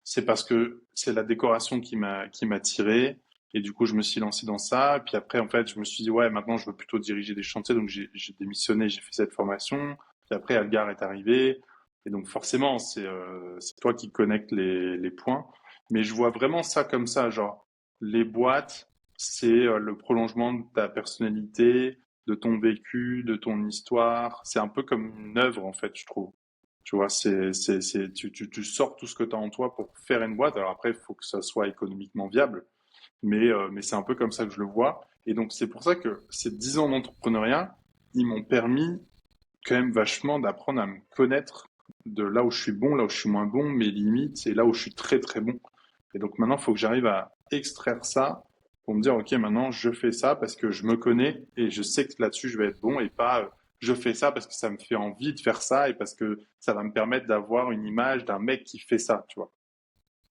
c'est parce que c'est la décoration qui m'a tiré. Et du coup, je me suis lancé dans ça. Et puis après, en fait, je me suis dit, ouais, maintenant, je veux plutôt diriger des chantiers. Donc, j'ai démissionné, j'ai fait cette formation. Puis après, Algar est arrivé. Et donc, forcément, c'est toi qui connectes les points. Mais je vois vraiment ça comme ça, genre, les boîtes, c'est le prolongement de ta personnalité, de ton vécu, de ton histoire. C'est un peu comme une œuvre, en fait, je trouve. Tu vois, tu sors tout ce que tu as en toi pour faire une boîte. Alors après, il faut que ça soit économiquement viable, mais c'est un peu comme ça que je le vois. Et donc, c'est pour ça que ces 10 ans d'entrepreneuriat, ils m'ont permis quand même vachement d'apprendre à me connaître de là où je suis bon, là où je suis moins bon, mes limites, et là où je suis très très bon. Et donc maintenant, il faut que j'arrive à extraire ça pour me dire, OK, maintenant, je fais ça parce que je me connais et je sais que là-dessus, je vais être bon et pas je fais ça parce que ça me fait envie de faire ça et parce que ça va me permettre d'avoir une image d'un mec qui fait ça, tu vois.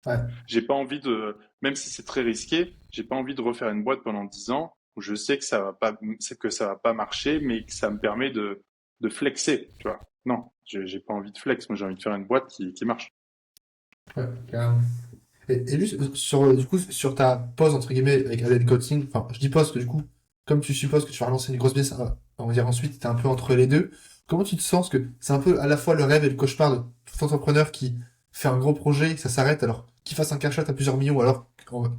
Ouais. J'ai pas envie de, même si c'est très risqué, j'ai pas envie de refaire une boîte pendant 10 ans où je sais que ça va pas, c'est que ça va pas marcher, mais que ça me permet de flexer, tu vois. Non, j'ai pas envie de flex. Moi, j'ai envie de faire une boîte qui marche. Ouais, carrément. Et juste sur, du coup, sur ta pause, entre guillemets, avec Allen Coaching, enfin, je dis pause, que du coup, comme tu supposes que tu vas relancer une grosse business, on va dire ensuite, t'es un peu entre les deux. Comment tu te sens? Parce que c'est un peu à la fois le rêve et le cauchemar de tout entrepreneur qui fait un gros projet et que ça s'arrête, alors qu'il fasse un cash out à plusieurs millions, ou alors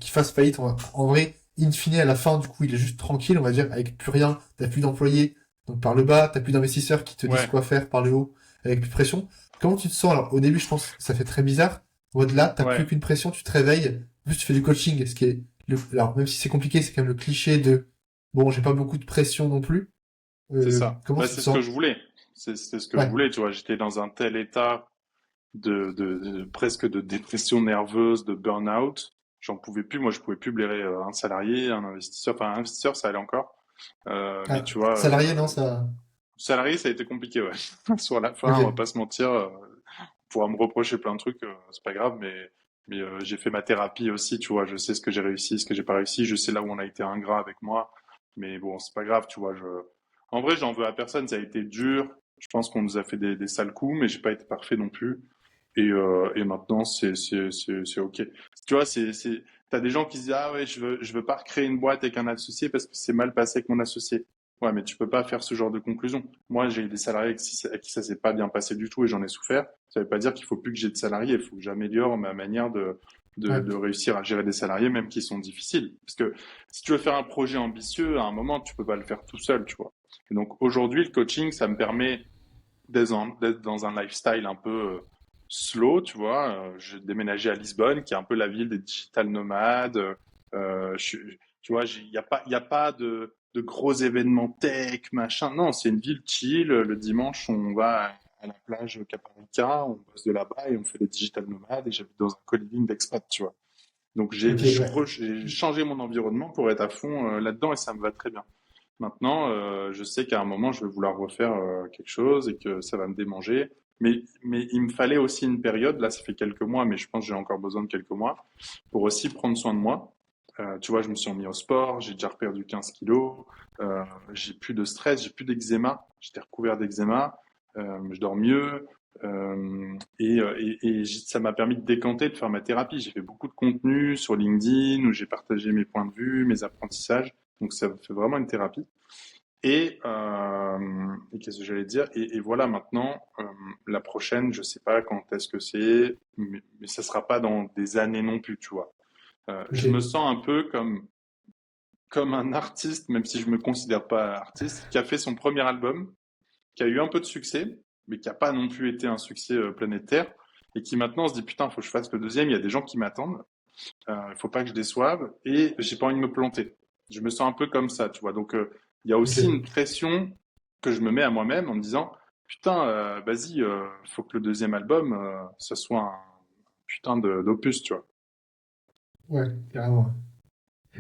qu'il fasse faillite. En vrai, in fine, à la fin, du coup, il est juste tranquille, on va dire, avec plus rien, t'as plus d'employés, donc par le bas, t'as plus d'investisseurs qui te disent Ouais, quoi faire par le haut, avec plus de pression. Comment tu te sens? Alors, au début, je pense que ça fait très bizarre. Au-delà, t'as plus ouais, qu'une pression, tu te réveilles, juste tu fais du coaching, ce qui est alors même si c'est compliqué, c'est quand même le cliché de bon, j'ai pas beaucoup de pression non plus. c'est ça. Comment Bah, tu te c'est ce que sens? je voulais. C'est ce que je Ouais, voulais, tu vois. J'étais dans un tel état presque de dépression nerveuse, de burn-out. J'en pouvais plus. Moi, je pouvais plus blairer un salarié, un investisseur. Enfin, un investisseur, ça allait encore. Mais ah, tu vois, salarié, non, ça. salarié, ça a été compliqué, ouais. Sur la fin, on va Ok, pas se mentir. Pourra me reprocher plein de trucs, c'est pas grave, mais j'ai fait ma thérapie aussi, tu vois. Je sais ce que j'ai réussi, ce que j'ai pas réussi. Je sais là où on a été ingrat avec moi. Mais bon, c'est pas grave, tu vois. En vrai, j'en veux à personne. Ça a été dur. Je pense qu'on nous a fait des sales coups, mais j'ai pas été parfait non plus. Et maintenant, c'est ok. Tu vois, t'as des gens qui se disent, ah ouais, je veux pas recréer une boîte avec un associé parce que c'est mal passé avec mon associé. Ouais, mais tu peux pas faire ce genre de conclusion. Moi, j'ai eu des salariés avec qui ça s'est pas bien passé du tout et j'en ai souffert. Ça veut pas dire qu'il faut plus que j'ai de salariés. Il faut que j'améliore ma manière ouais, de réussir à gérer des salariés, même qui sont difficiles. Parce que si tu veux faire un projet ambitieux, à un moment, tu peux pas le faire tout seul, tu vois. Et donc, aujourd'hui, le coaching, ça me permet d'être dans un lifestyle un peu slow, tu vois. J'ai déménagé à Lisbonne, qui est un peu la ville des digital nomades. Tu vois, il y a pas de gros événements tech, machin. Non, c'est une ville chill. Le dimanche, on va à la plage Caparica, on bosse de là-bas et on fait des digital nomades. Et j'habite dans un co-living d'expat, tu vois. Donc ok, ouais. j'ai changé mon environnement pour être à fond là-dedans et ça me va très bien. Maintenant, je sais qu'à un moment, je vais vouloir refaire quelque chose et que ça va me démanger. Mais il me fallait aussi une période, là ça fait quelques mois, mais je pense que j'ai encore besoin de quelques mois, pour aussi prendre soin de moi. Tu vois, je me suis remis au sport, j'ai déjà perdu 15 kilos, j'ai plus de stress, j'ai plus d'eczéma, j'étais recouvert d'eczéma, je dors mieux, ça m'a permis de décanter, de faire ma thérapie. J'ai fait beaucoup de contenu sur LinkedIn où j'ai partagé mes points de vue, mes apprentissages. Donc ça fait vraiment une thérapie. Et qu'est-ce que j'allais dire? Et voilà, maintenant, la prochaine, je sais pas quand est-ce que c'est, mais ça sera pas dans des années non plus, tu vois. Je me Ok. sens un peu comme un artiste, même si je me considère pas artiste, qui a fait son premier album, qui a eu un peu de succès, mais qui a pas non plus été un succès planétaire, et qui maintenant se dit putain, faut que je fasse le deuxième. Il y a des gens qui m'attendent. Il faut pas que je déçoive et j'ai pas envie de me planter. Je me sens un peu comme ça, tu vois. Donc il y a aussi une Ok. pression que je me mets à moi-même en me disant putain, vas-y, faut que le deuxième album ce soit un putain d'opus, tu vois. Ouais, carrément.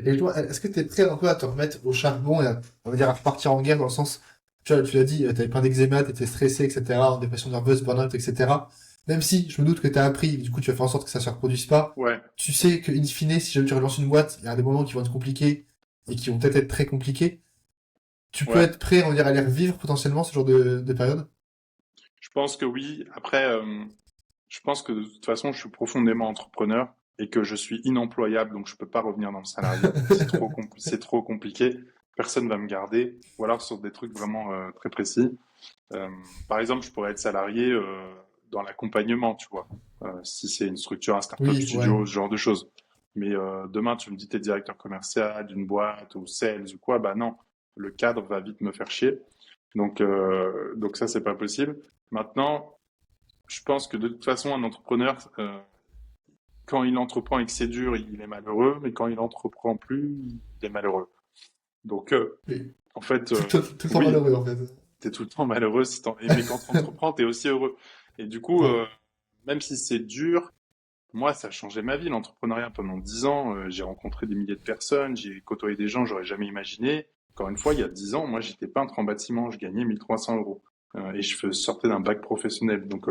Et toi, est-ce que t'es prêt un peu à te remettre au charbon et à, on va dire, à repartir en guerre dans le sens, tu vois, tu l'as dit, t'avais plein d'eczéma, t'étais stressé, etc., en dépression nerveuse, burn-out, etc. Même si, je me doute que t'as appris, du coup, tu vas faire en sorte que ça se reproduise pas, Ouais, tu sais que, in fine, si jamais tu relances une boîte, il y a des moments qui vont être compliqués et qui vont peut-être être très compliqués. Tu peux ouais. être prêt, on va dire, à les revivre potentiellement, ce genre de période? Je pense que oui. Après, je pense que de toute façon, je suis profondément entrepreneur et que je suis inemployable, donc je peux pas revenir dans le salariat. C'est trop compliqué. Personne va me garder, ou alors sur des trucs vraiment très précis. Euh, Par exemple, je pourrais être salarié dans l'accompagnement, tu vois, si c'est une structure, un startup Oui, ouais. studio, ce genre de choses. Mais demain, tu me dis, t'es directeur commercial d'une boîte ou sales ou quoi, bah non, le cadre va vite me faire chier. Donc ça, c'est pas possible. Maintenant, je pense que de toute façon, un entrepreneur, quand il entreprend et que c'est dur, il est malheureux, mais quand il entreprend plus, il est malheureux. Donc, Oui. en fait, Tout le temps oui, malheureux, en fait. t'es tout le temps malheureux, mais quand tu entreprends, t'es aussi heureux. Et du coup, Ouais. même si c'est dur, moi, ça a changé ma vie, l'entrepreneuriat pendant 10 ans. J'ai rencontré des milliers de personnes, j'ai côtoyé des gens que j'aurais jamais imaginé. Encore une fois, il y a 10 ans, moi, j'étais peintre en bâtiment, je gagnais 1 300 euros. Et sortais d'un bac professionnel. Donc,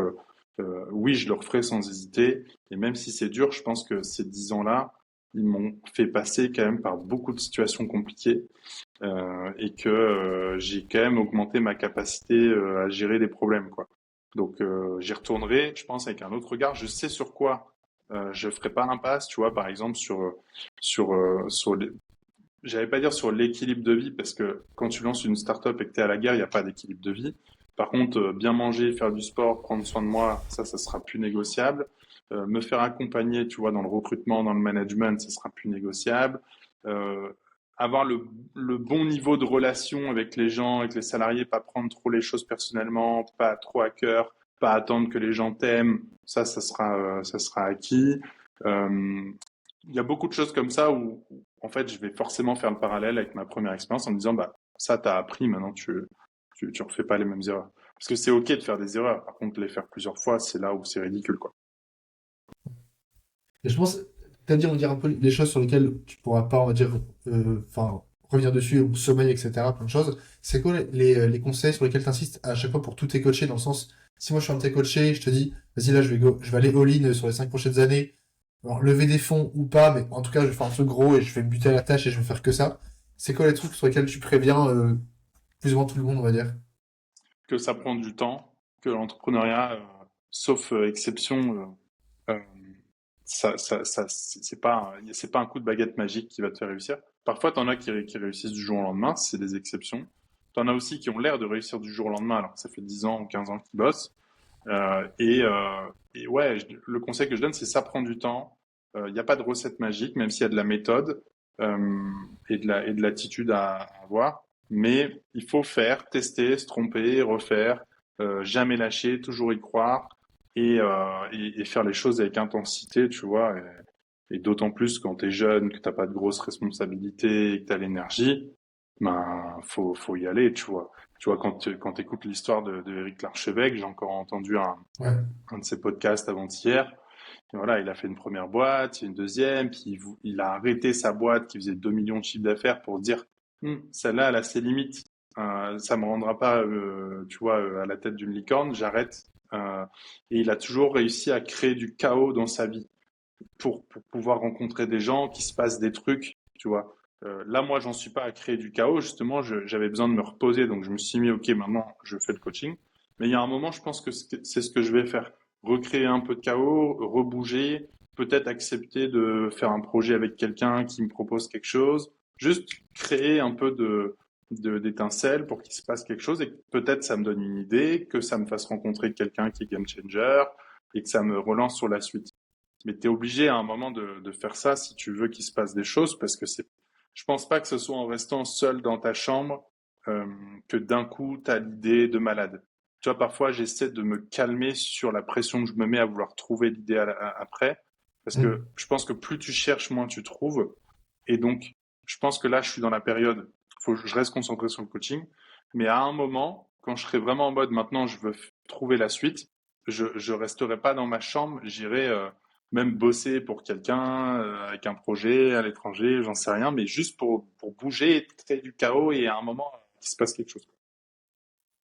oui, je le referai sans hésiter. Et même si c'est dur, je pense que ces 10 ans-là, ils m'ont fait passer quand même par beaucoup de situations compliquées et que j'ai quand même augmenté ma capacité à gérer des problèmes, quoi. Donc j'y retournerai, je pense, avec un autre regard. Je sais sur quoi je ferai pas l'impasse, tu vois, par exemple sur j'allais pas dire sur l'équilibre de vie, parce que quand tu lances une start-up et que tu es à la guerre, il n'y a pas d'équilibre de vie. Par contre, bien manger, faire du sport, prendre soin de moi, ça sera plus négociable. Me faire accompagner, tu vois, dans le recrutement, dans le management, ça sera plus négociable. Euh, avoir le bon niveau de relation avec les gens, avec les salariés, pas prendre trop les choses personnellement, pas trop à cœur, pas attendre que les gens t'aiment, ça sera acquis. Euh, il y a beaucoup de choses comme ça où, en fait, je vais forcément faire le parallèle avec ma première expérience en me disant, bah, ça, t'as appris, maintenant, tu refais pas les mêmes erreurs. Parce que c'est ok de faire des erreurs. Par contre, les faire plusieurs fois, c'est là où c'est ridicule, quoi. Et je pense, c'est-à-dire, on dire un peu les choses sur lesquelles tu pourras pas, on va dire, enfin, revenir dessus, ou sommeil, etc., plein de choses. C'est quoi les conseils sur lesquels tu insistes à chaque fois pour tous tes coachés, dans le sens, si moi je suis un de tes coachés, je te dis, vas-y, là, je vais aller all-in sur les 5 prochaines années. Alors, lever des fonds ou pas, mais en tout cas, je vais faire un truc gros et je vais me buter à la tâche et je vais faire que ça. C'est quoi les trucs sur lesquels tu préviens, plus ou moins tout le monde, on va dire? Que ça prend du temps, que l'entrepreneuriat, sauf exception, euh, c'est pas un coup de baguette magique qui va te faire réussir. Parfois, t'en as qui réussissent du jour au lendemain, c'est des exceptions. T'en as aussi qui ont l'air de réussir du jour au lendemain, alors que ça fait 10 ans ou 15 ans qu'ils bossent. Et ouais, le conseil que je donne, c'est ça prend du temps. Il n'y a pas de recette magique, même s'il y a de la méthode et de l'attitude à avoir. Mais il faut faire, tester, se tromper, refaire, jamais lâcher, toujours y croire et faire les choses avec intensité, tu vois. Et d'autant plus quand tu es jeune, que t'as pas de grosses responsabilités et que tu as l'énergie, ben faut y aller, tu vois. Tu vois, quand tu écoutes l'histoire de Éric Larchevêque, j'ai encore entendu Ouais. un de ses podcasts avant-hier. Et voilà, il a fait une première boîte, une deuxième, puis il a arrêté sa boîte qui faisait 2 millions de chiffre d'affaires pour dire, celle-là, elle a ses limites. Ça me rendra pas, tu vois, à la tête d'une licorne, j'arrête. Et il a toujours réussi à créer du chaos dans sa vie pour pouvoir rencontrer des gens, qu'il se passe des trucs, tu vois. Là, moi, j'en suis pas à créer du chaos. Justement, j'avais besoin de me reposer, donc je me suis mis, ok, maintenant, je fais le coaching. Mais il y a un moment, je pense que c'est ce que je vais faire. Recréer un peu de chaos, rebouger, peut-être accepter de faire un projet avec quelqu'un qui me propose quelque chose. Juste créer un peu d'étincelles pour qu'il se passe quelque chose et que peut-être ça me donne une idée, que ça me fasse rencontrer quelqu'un qui est game changer et que ça me relance sur la suite. Mais tu es obligé à un moment de faire ça si tu veux qu'il se passe des choses, parce que je pense pas que ce soit en restant seul dans ta chambre euh, que d'un coup tu as l'idée de malade. Tu vois, parfois j'essaie de me calmer sur la pression que je me mets à vouloir trouver l'idée après, parce que Mm. je pense que plus tu cherches, moins tu trouves. Et donc, je pense que là, je suis dans la période, faut que je reste concentré sur le coaching, mais à un moment, quand je serai vraiment en mode maintenant, je veux trouver la suite, je resterai pas dans ma chambre, j'irai même bosser pour quelqu'un avec un projet à l'étranger, j'en sais rien, mais juste pour bouger, créer du chaos et à un moment qu'il se passe quelque chose.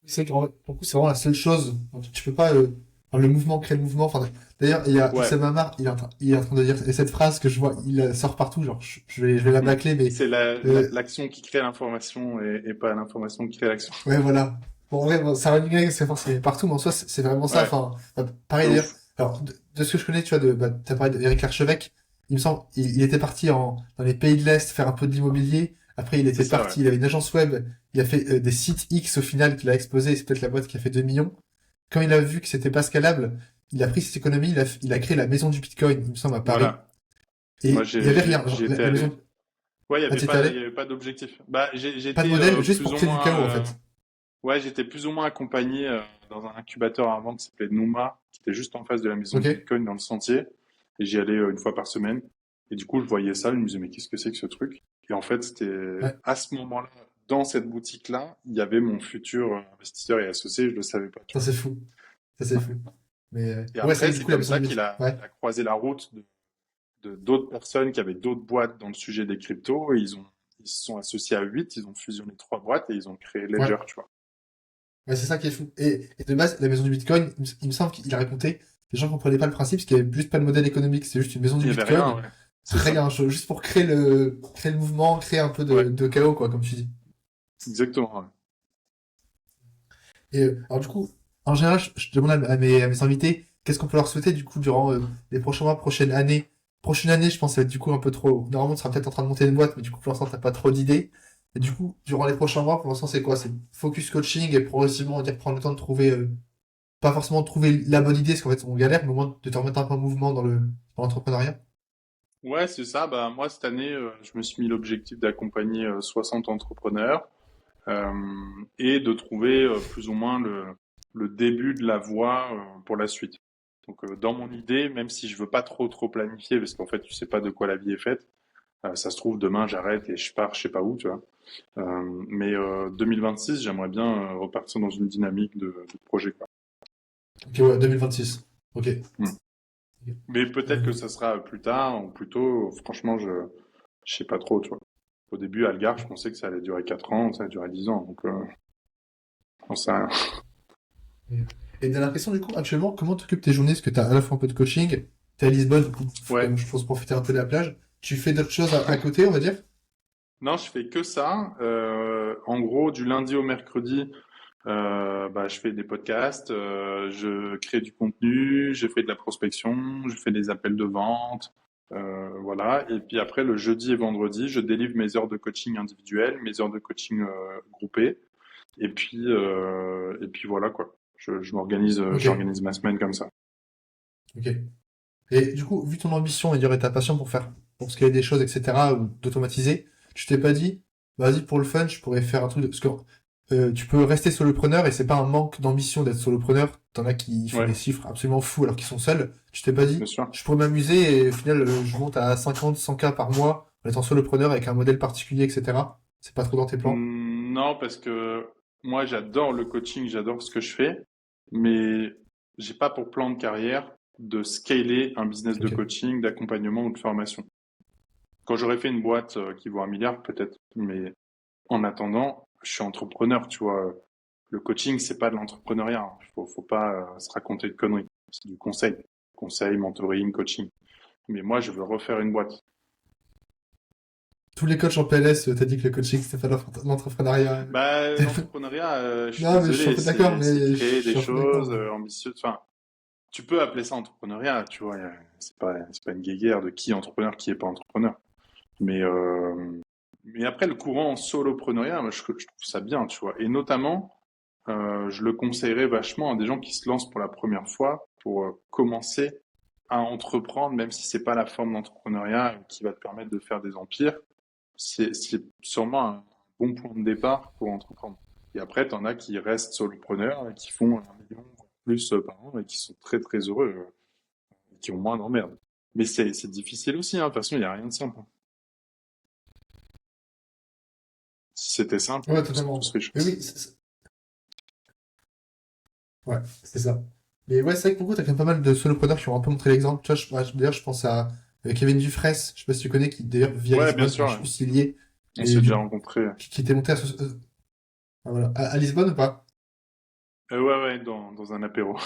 C'est pour le coup, c'est vraiment la seule chose. Tu peux pas, enfin, le mouvement crée le mouvement. Enfin, d'ailleurs, il y a Ouais. Issam Amar, il est en train de dire cette phrase que je vois, il sort partout. Genre, je vais la Mm. bâcler, mais C'est euh, l'action qui crée l'information et pas l'information qui crée l'action. ouais, voilà. Bon, en vrai, bon, ça va gag, c'est partout, mais en soi, c'est vraiment ça. Ouais, Enfin, de pareil d'ailleurs. ouf. Alors, de ce que je connais, tu vois, t'as parlé d'Éric Larchevêque. Il me semble, il était parti dans les pays de l'Est faire un peu de l'immobilier. Après, il C'est était ça, ouais. parti, il avait une agence web. Il a fait des sites X au final qu'il a explosé. C'est peut-être la boîte qui a fait 2 millions. Quand il a vu que c'était pas scalable, il a pris cette économie, il a créé la maison du Bitcoin, il me semble, à Paris. Voilà. Moi, Et il y avait rien. Genre, j'y étais la allé. maison, Ouais, ah, t'étais allé? il y avait pas d'objectif. Bah, Pas de j'étais modèle, juste plus pour ou créer du moins, chaos, en fait. ouais, j'étais plus ou moins accompagné dans un incubateur avant qui s'appelait Nouma, qui était juste en face de la maison Ok? du Bitcoin dans le sentier. Et j'y allais une fois par semaine. Et du coup, je voyais ça, je me disais, mais qu'est-ce que c'est que ce truc? Et en fait, c'était Ouais. à ce moment-là, dans cette boutique-là, il y avait mon futur investisseur et associé, je le savais pas, tu Ça, c'est fou. Ça, c'est vois. fou. Mais, Et ouais, c'est après, vrai que du c'est coup, la comme maison ça du Bitcoin. Ouais. il a croisé la route de d'autres personnes qui avaient d'autres boîtes dans le sujet des cryptos et ils se sont associés à 8, ils ont fusionné 3 boîtes et ils ont créé Ouais. Ledger, tu vois. Ouais, c'est ça qui est fou. Et de base, la maison du Bitcoin, il me semble qu'il a raconté, les gens comprenaient pas le principe, parce qu'il y avait juste pas de modèle économique, c'est juste une maison Il du y avait rien, Bitcoin, ouais. C'est ça. rien, juste pour créer le mouvement, créer un peu Ouais, de chaos, quoi, comme tu dis. exactement. Ouais. Et alors du coup, en général, je demande à mes invités, qu'est-ce qu'on peut leur souhaiter du coup durant les prochains mois, prochaines années. Prochaine année, je pense que ça va être du coup un peu trop. Normalement, tu seras peut-être en train de monter une boîte, mais du coup, pour l'instant, t'as pas trop d'idées. Et du coup, durant les prochains mois, pour l'instant, c'est quoi? C'est focus coaching et progressivement, on va dire, prendre le temps de trouver, pas forcément de trouver la bonne idée, parce qu'en fait, on galère, mais au moins de te remettre un peu en mouvement dans l'entrepreneuriat. Ouais, c'est ça. Bah, moi, cette année, je me suis mis l'objectif d'accompagner 60 entrepreneurs euh, et de trouver plus ou moins le début de la voie pour la suite. Donc, dans mon idée, même si je veux pas trop planifier, parce qu'en fait, tu sais pas de quoi la vie est faite, ça se trouve, demain, j'arrête et je pars, je sais pas où, tu vois. Mais 2026, j'aimerais bien repartir dans une dynamique de projet, quoi. Ok, ouais, 2026. Ok. Hmm. Ok. Mais peut-être que Euh, ça sera plus tard ou plus tôt. Franchement, je sais pas trop, tu vois. Au début, Algar, je pensais que ça allait durer 4 ans, ça a duré 10 ans. Donc, j'en sais rien. Et dernière question, du coup, actuellement, comment t'occupes tes journées? Parce que t'as à la fois un peu de coaching, t'es à Lisbonne, du coup, faut quand Ouais. même, je pense, profiter un peu de la plage. Tu fais d'autres choses à côté, on va dire? Non, je fais que ça. En gros, du lundi au mercredi, bah, je fais des podcasts, je crée du contenu, je fais de la prospection, je fais des appels de vente, voilà. Et puis après, le jeudi et vendredi, je délivre mes heures de coaching individuel, mes heures de coaching groupées. Et puis voilà quoi. Je m'organise, Ok, j'organise ma semaine comme ça. ok. Et du coup, vu ton ambition et ta passion pour scaler des choses, etc., ou d'automatiser, tu t'es pas dit, vas-y, pour le fun, je pourrais faire un truc parce que tu peux rester solopreneur et c'est pas un manque d'ambition d'être solopreneur. T'en as qui font des Ouais, chiffres absolument fous alors qu'ils sont seuls. Tu t'es pas bien dit, sûr. je pourrais m'amuser et au final, je monte à 50, 100K par mois en étant solopreneur avec un modèle particulier, etc. C'est pas trop dans tes plans? Non, parce que moi j'adore le coaching, j'adore ce que je fais, mais j'ai pas pour plan de carrière de scaler un business de Ok. coaching, d'accompagnement ou de formation. Quand j'aurais fait une boîte qui vaut 1 milliard, peut-être, mais en attendant, je suis entrepreneur, tu vois. Le coaching, c'est pas de l'entrepreneuriat, hein. Faut pas se raconter de conneries. C'est du conseil. Conseil, mentoring, coaching. Mais moi, je veux refaire une boîte. Tous les coachs en PLS, t'as dit que le coaching, c'était pas l'entrepreneuriat. Bah, l'entrepreneuriat, je suis Non, mais je suis un désolé, peu d'accord, c'est mais je créer des suis un peu d'accord. choses ambitieuses. Enfin, tu peux appeler ça entrepreneuriat, tu vois. C'est pas une guéguerre de qui est entrepreneur, qui est pas entrepreneur. Mais, euh, mais après, le courant solopreneuriat, moi, je trouve ça bien, tu vois. Et notamment, je le conseillerais vachement à des gens qui se lancent pour la première fois pour commencer à entreprendre, même si c'est pas la forme d'entrepreneuriat qui va te permettre de faire des empires. C'est sûrement un bon point de départ pour entreprendre. Et après, t'en as qui restent solopreneurs et qui font 1 million voire plus par an et qui sont très heureux et qui ont moins d'emmerdes. Mais c'est difficile aussi, hein. De toute façon, il n'y a rien de simple, hein. Si c'était simple, Ouais, on serait tous totalement. riches. Mais oui, ouais, c'est ça. Mais ouais, c'est vrai que pour le coup, t'as quand même pas mal de solopreneurs qui ont un peu montré l'exemple. Tu vois, d'ailleurs, je pense à Kevin Dufresne, je sais pas si tu connais, qui d'ailleurs vit à Ouais, bien Lisbonne, enfin, sûr, je sais ouais. plus s'il y est, On mais s'est déjà du, rencontrés. qui était monté voilà. À Lisbonne ou pas? Ouais, dans un apéro.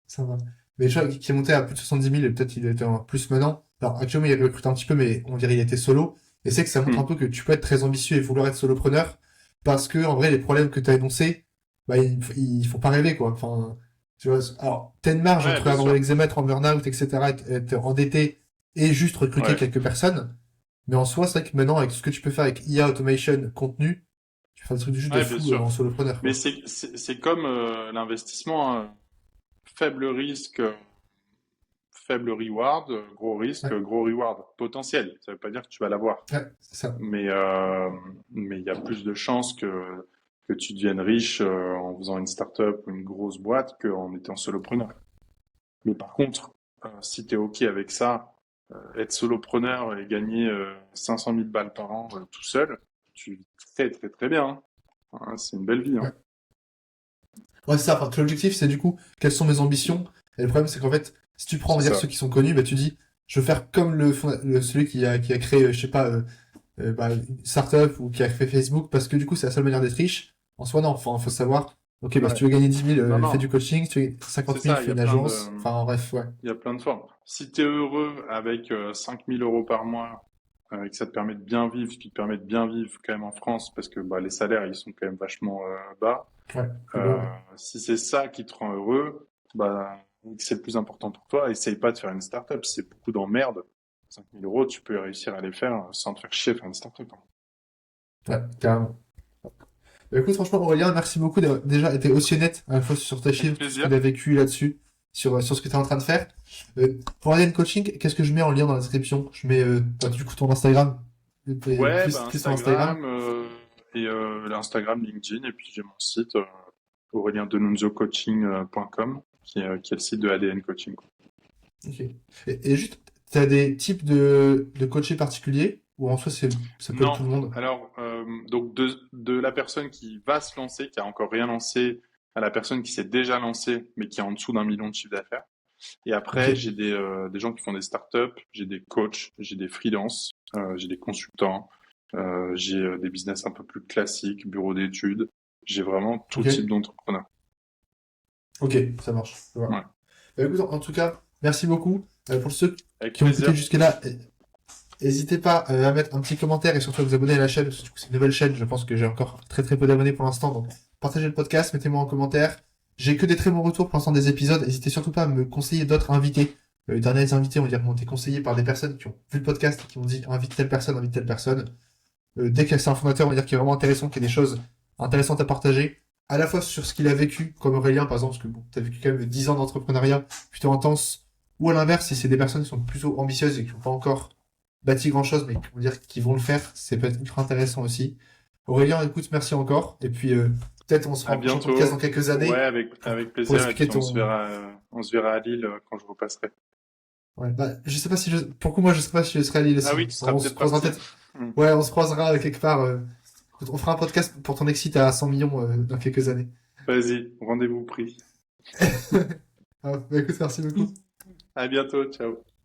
Ça va. Mais tu vois, qui est monté à plus de 70 000 et peut-être il était en plus maintenant. Alors, actuellement, il recrute un petit peu, mais on dirait qu'il était solo. Et c'est que ça montre un Hmm. peu que tu peux être très ambitieux et vouloir être solopreneur parce que, en vrai, les problèmes que tu as énoncés, bah, ils font pas rêver, quoi. Enfin, tu vois, alors, t'as une marge Ouais, entre bien avoir sûr. l'eczéma, être en burn-out, etc., être endetté et juste recruter Ouais. quelques personnes. Mais en soi, c'est vrai que maintenant, avec tout ce que tu peux faire avec IA, automation, contenu, tu fais des trucs juste de Ouais, bien fou sûr. en solopreneur, Mais quoi. c'est comme l'investissement, hein. Faible risque, faible reward, gros risque, Ouais, gros reward potentiel. Ça veut pas dire que tu vas l'avoir. ouais, c'est ça. Mais mais il y a plus de chances que tu deviennes riche en faisant une start-up ou une grosse boîte qu'en étant solopreneur. Mais par contre, si tu es OK avec ça, être solopreneur et gagner 500 000 balles par an tout seul, tu vis très bien, hein. Hein, c'est une belle vie, hein. Ouais. Ouais, c'est ça. Enfin, l'objectif, c'est du coup, quelles sont mes ambitions? Et le problème, c'est qu'en fait, si tu prends, on C'est va dire, ça. ceux qui sont connus, bah, tu dis, je veux faire comme celui qui a créé, je sais pas, une startup ou qui a fait Facebook parce que du coup c'est la seule manière d'être riche. En soi, non. Enfin, faut savoir. Ok, bah si Ouais. tu veux gagner 10 000, Non, fais du non, coaching. Si tu veux c'est 50 000, ça, il fais y a une plein de, agence. Enfin, bref, ouais. il y a plein de formes. Si tu es heureux avec 5 000 euros par mois et que ça te permet de bien vivre, ce qui te permet de bien vivre quand même en France, parce que bah, les salaires, ils sont quand même vachement bas. Ouais, plus bas, Euh, ouais. si c'est ça qui te rend heureux, bah, et que c'est le plus important pour toi, essaye pas de faire une start-up. C'est beaucoup d'emmerde. 5 000 euros, tu peux réussir à les faire sans te faire chier à faire une start-up, hein. Ouais, carrément. Bah, écoute, franchement, Aurélien, merci beaucoup d'avoir déjà été aussi honnête à la fois sur tes Avec chiffres, tout ce que plaisir. tu as vécu là-dessus, sur ce que tu es en train de faire. Pour ADN Coaching, qu'est-ce que je mets en lien dans la description? Je mets du coup ton Instagram, Ouais, bah plus ton Instagram. Instagram et l'Instagram, LinkedIn, et puis j'ai mon site aureliendenunziocoaching.com qui est le site de ADN Coaching, quoi. Ok. Et juste, tu as des types de coachés particuliers, ou en soi, ça peut être Non, tout le monde? alors donc de la personne qui va se lancer, qui a encore rien lancé, à la personne qui s'est déjà lancée, mais qui est en dessous d'1 million de chiffre d'affaires. Et Ok, après, j'ai des gens qui font des startups, j'ai des coachs, j'ai des freelances, j'ai des consultants, j'ai des business un peu plus classiques, bureaux d'études. J'ai vraiment tout type ok, d'entrepreneur. ok, ça marche. Je vois. Ouais. Bah, écoute, en tout cas, merci beaucoup. Pour ceux Avec qui ont écouté plaisir. jusque-là, n'hésitez pas à mettre un petit commentaire et surtout à vous abonner à la chaîne, parce que du coup, c'est une nouvelle chaîne. Je pense que j'ai encore très très peu d'abonnés pour l'instant. Donc, partagez le podcast, mettez-moi en commentaire. J'ai que des très bons retours pour l'instant des épisodes. N'hésitez surtout pas à me conseiller d'autres invités. Les derniers invités, on va dire, ont été conseillés par des personnes qui ont vu le podcast et qui ont dit invite telle personne, invite telle personne. Dès que c'est un fondateur, on va dire qu'il est vraiment intéressant, qu'il y a des choses intéressantes à partager, à la fois sur ce qu'il a vécu, comme Aurélien, par exemple, parce que bon, t'as vécu quand même 10 ans d'entrepreneuriat plutôt intense, ou à l'inverse, si c'est des personnes qui sont plutôt ambitieuses et qui n'ont pas encore bâti grand chose, mais qui vont dire qu'ils vont le faire, c'est peut-être ultra intéressant aussi. Aurélien, écoute, merci encore, et puis peut-être on se fera À un prochain podcast dans bientôt. quelques Ouais, années avec pour plaisir. Et expliquer puis ton. on se verra à Lille quand je repasserai. Ouais, bah, je sais pas si je. Pour coup, moi, je sais pas si je serai à Lille Ah aussi. oui, tu seras On se peut-être croisera parti. peut-être. Hmm. Ouais, on se croisera quelque part. Écoute, on fera un podcast pour ton exit à 100 millions dans quelques années. Vas-y, rendez-vous pris. Ah, bah, écoute, merci beaucoup. À bientôt. Ciao.